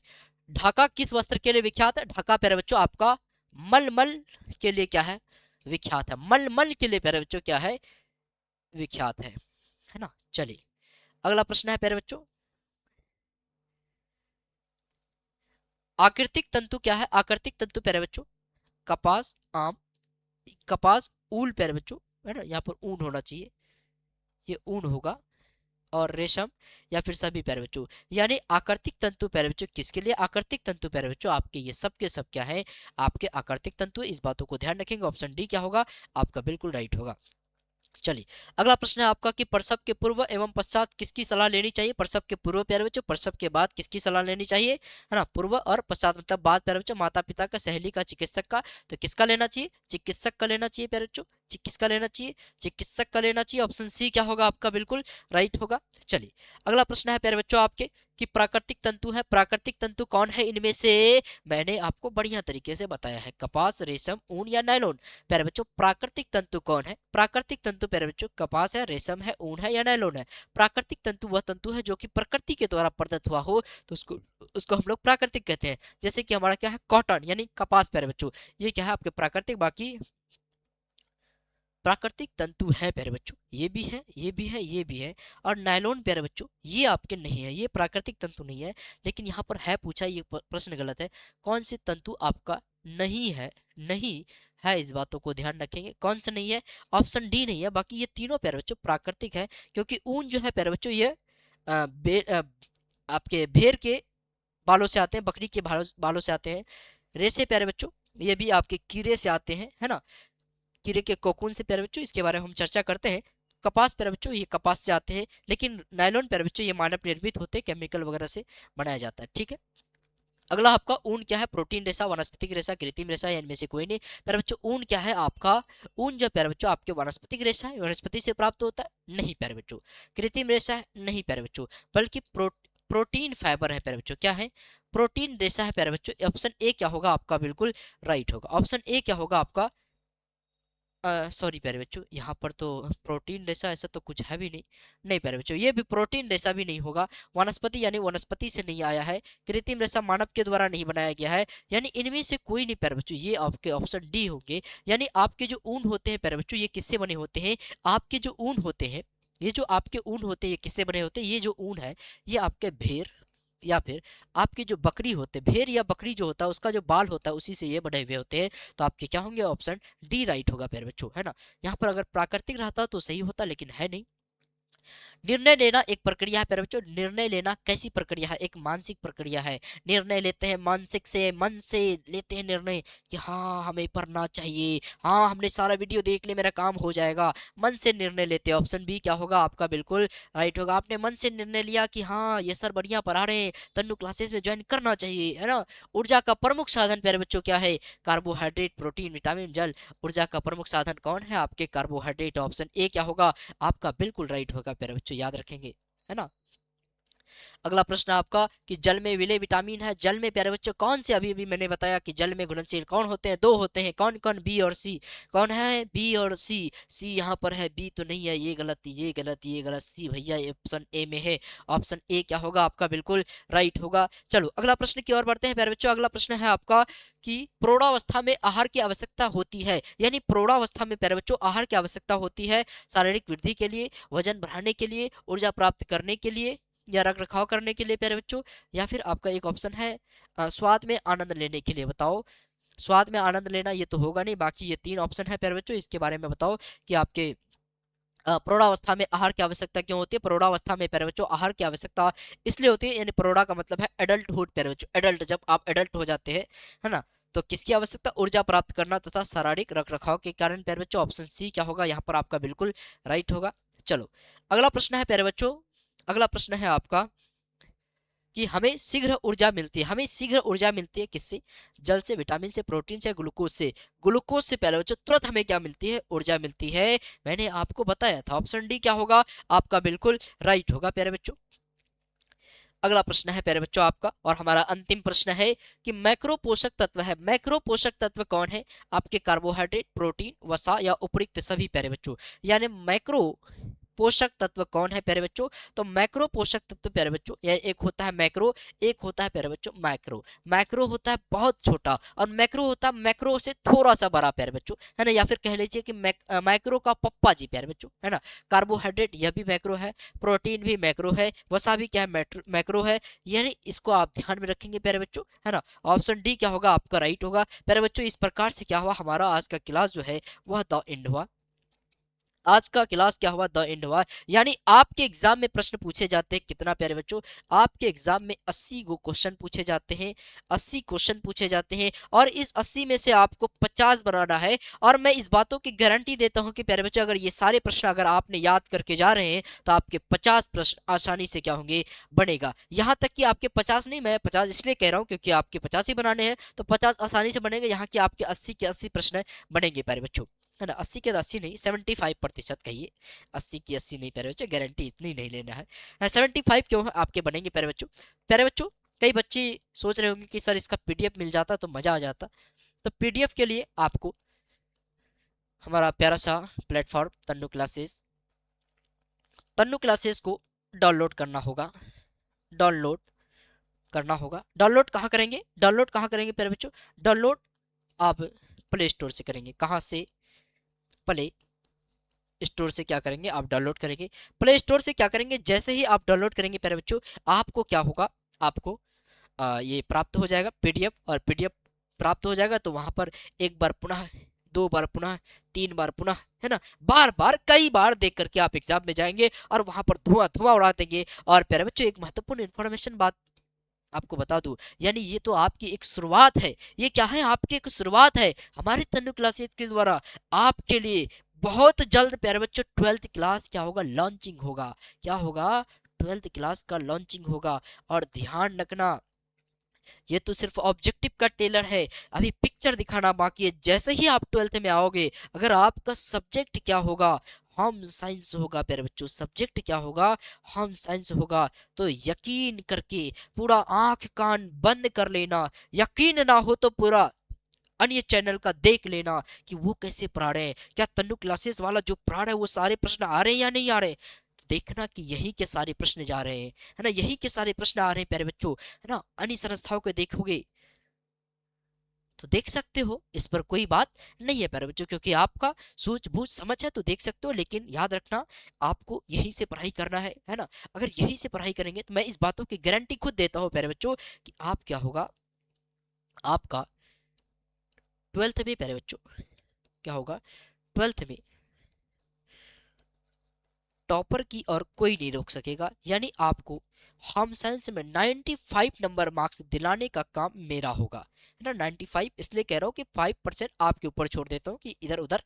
ढाका किस वस्त्र के लिए विख्यात है, ढाका प्यारे बच्चों आपका मलमल के लिए क्या है, विख्यात है, मलमल के लिए प्यारे बच्चों क्या है, विख्यात है ना। चलिए अगला प्रश्न है प्यारे बच्चों, आकृतिक तंतु क्या है, आकृतिक तंतु प्यारे बच्चों, कपास, आम, कपास, ऊल प्यारे बच्चों, है ना, यहाँ पर ऊन होना चाहिए, ये ऊन होगा, और रेशम या फिर सभी प्यारे बच्चों, यानी आकृतिक तंतु प्यारे बच्चों किसके लिए, आकृतिक तंतु प्यारे बच्चों आपके ये सब के सब क्या है, आपके आकृतिक तंतु, इस बातों को ध्यान रखेंगे। ऑप्शन डी क्या होगा आपका बिल्कुल राइट होगा। चलिए अगला प्रश्न है आपका कि प्रसव के पूर्व एवं पश्चात किसकी सलाह लेनी चाहिए, प्रसव के पूर्व प्यारे बच्चों, प्रसव के बाद किसकी सलाह लेनी चाहिए, है ना, पूर्व और पश्चात मतलब बाद प्यारे बच्चों, माता पिता का, सहेली का, चिकित्सक का, तो किसका लेना चाहिए, चिकित्सक का लेना चाहिए प्यारे बच्चों, किसका लेना चाहिए, चिकित्सक का लेना चाहिए। ऑप्शन सी क्या होगा आपका बिल्कुल राइट होगा। चलिए अगला प्रश्न है प्यारे बच्चों आपके कि प्राकृतिक तंतु है, प्राकृतिक तंतु कौन है इनमें से, मैंने आपको बढ़िया तरीके से बताया है, कपास, रेशम, ऊन या नायलॉन। प्यारे बच्चों प्राकृतिक तंतु कौन है, प्राकृतिक तंतु प्यारे बच्चों कपास है, रेशम है, ऊन है या नायलॉन है। प्राकृतिक तंतु वह तंतु है जो कि प्रकृति के द्वारा प्रदत्त हुआ हो, तो उसको उसको हम लोग प्राकृतिक कहते हैं। जैसे कि हमारा क्या है कॉटन यानी कपास प्यारे बच्चों, ये क्या है आपके प्राकृतिक, बाकी प्राकृतिक तंतु है प्यारे बच्चों, ये भी है, ये भी है, ये भी है। और नायलॉन प्यारे बच्चों ये आपके नहीं है, ये प्राकृतिक तंतु नहीं है, लेकिन यहाँ पर है पूछा, ये प्रश्न गलत है, कौन से तंतु आपका नहीं है, नहीं है, इस बातों को ध्यान रखेंगे, कौन सा नहीं है, ऑप्शन डी नहीं है, बाकी ये तीनों प्यारे बच्चों प्राकृतिक है। क्योंकि ऊन जो है प्यारे बच्चों ये आपके भेड़ के बालों से आते हैं, बकरी के बालों से आते हैं। रेशे प्यारे बच्चों ये भी आपके कीड़े से आते हैं, है ना, कीड़े के कोकून से प्यारे बच्चों, इसके बारे में हम चर्चा करते हैं। कपास प्यारे बच्चों ये कपास से आते हैं, लेकिन नायलॉन प्यारे बच्चों ये मानव निर्मित होते हैं, केमिकल वगैरह से बनाया जाता है, ठीक है। अगला आपका ऊन क्या है, प्रोटीन रेशा, वनस्पतिक रेशा, कृत्रिम रेशा या इनमें से कोई नहीं। प्यारे बच्चों ऊन क्या है आपका, ऊन जो प्यारे बच्चों आपके वनस्पतिक रेशा है, वनस्पति से प्राप्त होता है, नहीं प्यारे बच्चों। कृत्रिम रेशा है, नहीं प्यारे बच्चों, बल्कि प्रोटीन फाइबर है प्यारे बच्चों, क्या है, प्रोटीन रेशा है प्यारे बच्चों। ऑप्शन ए क्या होगा आपका बिल्कुल राइट होगा, ऑप्शन ए क्या होगा आपका, सॉरी प्यारे बच्चों यहाँ पर तो प्रोटीन रेशा ऐसा तो कुछ है भी नहीं, नहीं प्यारे बच्चों ये भी प्रोटीन रेशा भी नहीं होगा, वनस्पति यानी वनस्पति से नहीं आया है, कृत्रिम रेशा मानव के द्वारा नहीं बनाया गया है, यानी इनमें से कोई नहीं प्यारे बच्चों, ये आपके ऑप्शन डी होंगे। यानी आपके जो ऊन होते हैं प्यारे बच्चों ये किससे बने होते हैं, आपके जो ऊन होते हैं, ये जो आपके ऊन होते हैं ये किससे बने होते हैं, ये जो ऊन है ये आपके भेड़ या फिर आपके जो बकरी होते हैं, भेड़ या बकरी जो होता है उसका जो बाल होता है उसी से ये बने हुए होते हैं। तो आपके क्या होंगे, ऑप्शन डी राइट होगा प्यारे बच्चों, है ना। यहाँ पर अगर प्राकृतिक रहता तो सही होता, लेकिन है नहीं। निर्णय लेना एक प्रक्रिया है प्यारे बच्चों, निर्णय लेना कैसी प्रक्रिया है, एक मानसिक प्रक्रिया है। निर्णय लेते हैं मानसिक से, मन से लेते हैं निर्णय कि हाँ हमें पढ़ना चाहिए, हाँ हमने सारा वीडियो देख लिया मेरा काम हो जाएगा, मन से निर्णय लेते हैं। ऑप्शन बी क्या होगा आपका बिल्कुल राइट होगा, आपने मन से निर्णय लिया कि हाँ ये सर बढ़िया पढ़ा रहे हैं, तन्नू क्लासेस में ज्वाइन करना चाहिए, है ना। ऊर्जा का प्रमुख साधन प्यारे बच्चों क्या है, कार्बोहाइड्रेट, प्रोटीन, विटामिन, जल। ऊर्जा का प्रमुख साधन कौन है आपके, कार्बोहाइड्रेट। ऑप्शन ए क्या होगा आपका बिल्कुल राइट होगा प्यारे बच्चों, याद रखेंगे, है ना। अगला प्रश्न आपका कि जल में विलेय विटामिन है। जल में प्यारे बच्चों कौन से, अभी अभी मैंने बताया कि जल में घुलनशील कौन होते हैं, दो होते हैं। कौन कौन? बी और सी। कौन है? बी और सी। सी यहाँ पर है, बी तो नहीं है, ये गलत, ये गलत, ये गलत। सी भैया ऑप्शन ए में है। ऑप्शन ए क्या होगा आपका? बिल्कुल राइट होगा। चलो अगला प्रश्न की ओर बढ़ते हैं प्यारे बच्चों। अगला प्रश्न है आपका कि प्रौढ़ावस्था में आहार की आवश्यकता होती है, यानी प्रौढ़ावस्था में प्यारे बच्चों आहार की आवश्यकता होती है शारीरिक वृद्धि के लिए, वजन बढ़ाने के लिए, ऊर्जा प्राप्त करने के लिए, या रख रखाव करने के लिए प्यारे बच्चों, या फिर आपका एक ऑप्शन है स्वाद में आनंद लेने के लिए। बताओ, स्वाद में आनंद लेना ये तो होगा नहीं, बाकी ये तीन ऑप्शन है प्यारे बच्चों, इसके बारे में बताओ कि आपके प्रौढ़ावस्था में आहार की आवश्यकता क्यों होती है। प्रौढ़ावस्था में प्यारे बच्चों आहार की आवश्यकता इसलिए होती है, यानी प्रौढ़ा का मतलब है एडल्टहुड प्यारे बच्चों, एडल्ट, जब आप एडल्ट हो जाते हैं, है ना, तो किसकी आवश्यकता? ऊर्जा प्राप्त करना तथा शारीरिक रख रखाव के कारण प्यारे बच्चों। ऑप्शन सी क्या होगा यहाँ पर आपका? बिल्कुल राइट होगा। चलो अगला प्रश्न है प्यारे बच्चों, अगला प्रश्न है आपका कि हमें शीघ्र ऊर्जा मिलती है। हमें शीघ्र ऊर्जा मिलती है किससे? जल से, विटामिन से, प्रोटीन से, ग्लूकोज से। ग्लूकोज से प्यारे बच्चों तुरंत हमें क्या मिलती है? ऊर्जा मिलती है। मैंने आपको बताया था, ऑप्शन डी क्या होगा आपका? बिल्कुल राइट होगा प्यारे बच्चों। अगला प्रश्न है प्यारे बच्चों आपका, और हमारा अंतिम प्रश्न है कि मैक्रो पोषक तत्व है। मैक्रो पोषक तत्व कौन है? आपके कार्बोहाइड्रेट, प्रोटीन, वसा या उपयुक्त सभी प्यारे बच्चों, यानी मैक्रो पोषक तत्व कौन है प्यारे बच्चों? तो मैक्रो पोषक तत्व प्यारे बच्चों, यह एक होता है मैक्रो, एक होता है प्यारे बच्चों मैक्रो। मैक्रो होता है बहुत छोटा, और मैक्रो होता है मैक्रो से थोड़ा सा बड़ा प्यारे बच्चों, है ना, या फिर कह लीजिए कि मैक्रो का पप्पा जी प्यारे बच्चों, है ना। कार्बोहाइड्रेट यह भी मैक्रो है, प्रोटीन भी मैक्रो है, वसा भी क्या है? मैक्रो है, यानी इसको आप ध्यान में रखेंगे प्यारे बच्चों, है ना। ऑप्शन डी क्या होगा आपका? राइट होगा प्यारे बच्चों। इस प्रकार से क्या हुआ, हमारा आज का क्लास जो है वह द एंड हुआ। आज का क्लास क्या हुआ? द एंड हुआ। यानी आपके एग्जाम में प्रश्न पूछे जाते हैं कितना प्यारे बच्चों? आपके एग्जाम में 80 गो क्वेश्चन पूछे जाते हैं, 80 क्वेश्चन पूछे जाते हैं, और इस 80 में से आपको 50 बनाना है। और मैं इस बातों की गारंटी देता हूं कि प्यारे बच्चों अगर ये सारे प्रश्न अगर आपने याद करके जा रहे हैं तो आपके 50 प्रश्न आसानी से क्या होंगे? बनेगा। यहाँ तक कि आपके 50 नहीं, मैं 50 इसलिए कह रहा हूँ क्योंकि आपके 50 ही बनाने हैं, तो 50 आसानी से बनेंगे। यहाँ के आपके 80 के 80 प्रश्न बनेंगे प्यारे बच्चों, है ना। 80 के 80 नहीं, 75% कहिए, 80 की 80 नहीं प्यारे बच्चों, गारंटी इतनी नहीं लेना है। 75 क्यों है आपके बनेंगे प्यारे बच्चों। प्यारे बच्चों कई बच्चे सोच रहे होंगे कि सर इसका पीडीएफ मिल जाता तो मजा आ जाता। तो पीडीएफ के लिए आपको हमारा प्यारा सा प्लेटफॉर्म तन्नू क्लासेस को डाउनलोड करना होगा। डाउनलोड करना होगा। डाउनलोड कहाँ करेंगे? डाउनलोड कहाँ करेंगे प्यारे बच्चों? डाउनलोड आप प्ले स्टोर से करेंगे। कहाँ से? प्ले स्टोर से क्या करेंगे? आप डाउनलोड करेंगे। प्ले स्टोर से क्या करेंगे? जैसे ही आप डाउनलोड करेंगे प्यारे बच्चों, आपको क्या होगा? आपको ये प्राप्त हो जाएगा पीडीएफ, और पीडीएफ प्राप्त हो जाएगा तो वहां पर एक बार पुनः, दो बार पुनः, तीन बार पुनः, है ना, बार बार कई बार देख करके आप एग्जाम में जाएंगे और वहां पर धुआं धुआं उड़ा देंगे। और प्यारे बच्चों एक महत्वपूर्ण इन्फॉर्मेशन बात आपको बता दूं, यानी ये तो आपकी एक शुरुआत है। ये क्या है? आपकी एक शुरुआत है। हमारे तन्नू क्लासेस के द्वारा आपके लिए बहुत जल्द प्यारे बच्चों 12th क्लास क्या होगा? लॉन्चिंग होगा। क्या होगा? 12th क्लास का लॉन्चिंग होगा। और ध्यान रखना, ये तो सिर्फ ऑब्जेक्टिव का टेलर है, अभी पिक्चर दिखाना बाकी है। जैसे ही आप 12th में आओगे, अगर आपका सब्जेक्ट क्या होगा? होम साइंस होगा प्यारे बच्चों। सब्जेक्ट क्या होगा? होम साइंस होगा। तो यकीन करके पूरा आंख कान बंद कर लेना, यकीन ना हो तो पूरा अन्य चैनल का देख लेना कि वो कैसे पढ़ा रहे हैं। क्या तन्नू क्लासेस वाला जो पढ़ा रहा है वो सारे प्रश्न आ रहे हैं या नहीं आ रहे? तो देखना कि यही के सारे प्रश्न जा रहे हैं, है ना, यही के सारे प्रश्न आ रहे हैं प्यारे बच्चों, है ना। अन्य संस्थाओं को देखोगे तो देख सकते हो, इस पर कोई बात नहीं है प्यारे बच्चों, क्योंकि आपका सूझबूझ समझ है तो देख सकते हो। लेकिन याद रखना, आपको यही से पढ़ाई करना है ना। अगर यही से पढ़ाई करेंगे तो मैं इस बातों की गारंटी खुद देता हूँ प्यारे बच्चों कि आप क्या होगा? आपका 12th में प्यारे बच्चों क्या होगा? 12th में टॉपर की और कोई नहीं रोक सकेगा। यानी आपको होम साइंस में 95 नंबर मार्क्स दिलाने का काम मेरा होगा, है ना। 95 इसलिए कह रहा हूँ कि 5% आपके ऊपर छोड़ देता हूँ कि इधर उधर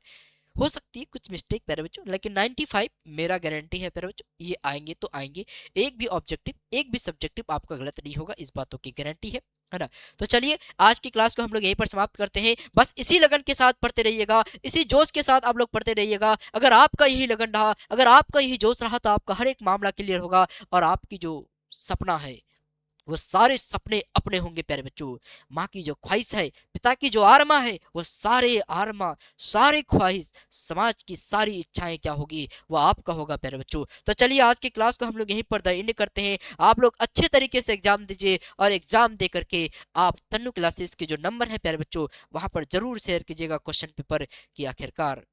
हो सकती है कुछ मिस्टेक प्यारे बच्चों, लेकिन 95 मेरा गारंटी है प्यारे बच्चों। ये आएंगे तो आएंगे, एक भी ऑब्जेक्टिव एक भी सब्जेक्टिव आपका गलत नहीं होगा, इस बातों की गारंटी है ना। तो चलिए आज की क्लास को हम लोग यहीं पर समाप्त करते हैं। बस इसी लगन के साथ पढ़ते रहिएगा, इसी जोश के साथ आप लोग पढ़ते रहिएगा। अगर आपका यही लगन रहा, अगर आपका यही जोश रहा तो आपका हर एक मामला क्लियर होगा, और आपकी जो सपना है, वो सारे सपने अपने होंगे प्यारे बच्चों। माँ की जो ख्वाहिश है, पिता की जो आरमा है, वो सारे आरमा, सारे ख्वाहिश, समाज की सारी इच्छाएं क्या होगी, वो आपका होगा प्यारे बच्चों। तो चलिए आज की क्लास को हम लोग यहीं पर एंड करते हैं। आप लोग अच्छे तरीके से एग्जाम दीजिए और एग्जाम दे करके आप तन्नू क्लासेस के जो नंबर है प्यारे बच्चों, वहां पर जरूर शेयर कीजिएगा क्वेश्चन पेपर की आखिरकार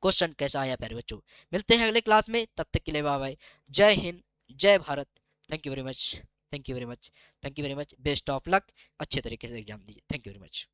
क्वेश्चन कैसा आया प्यारे बच्चों। मिलते हैं अगले क्लास में, तब तक के लिए बाय बाय। जय हिंद, जय Bharat. Thank you very much, thank you very much, thank you very much. Best of luck, अच्छे तरीके से एग्जाम दीजिए। Thank you very much.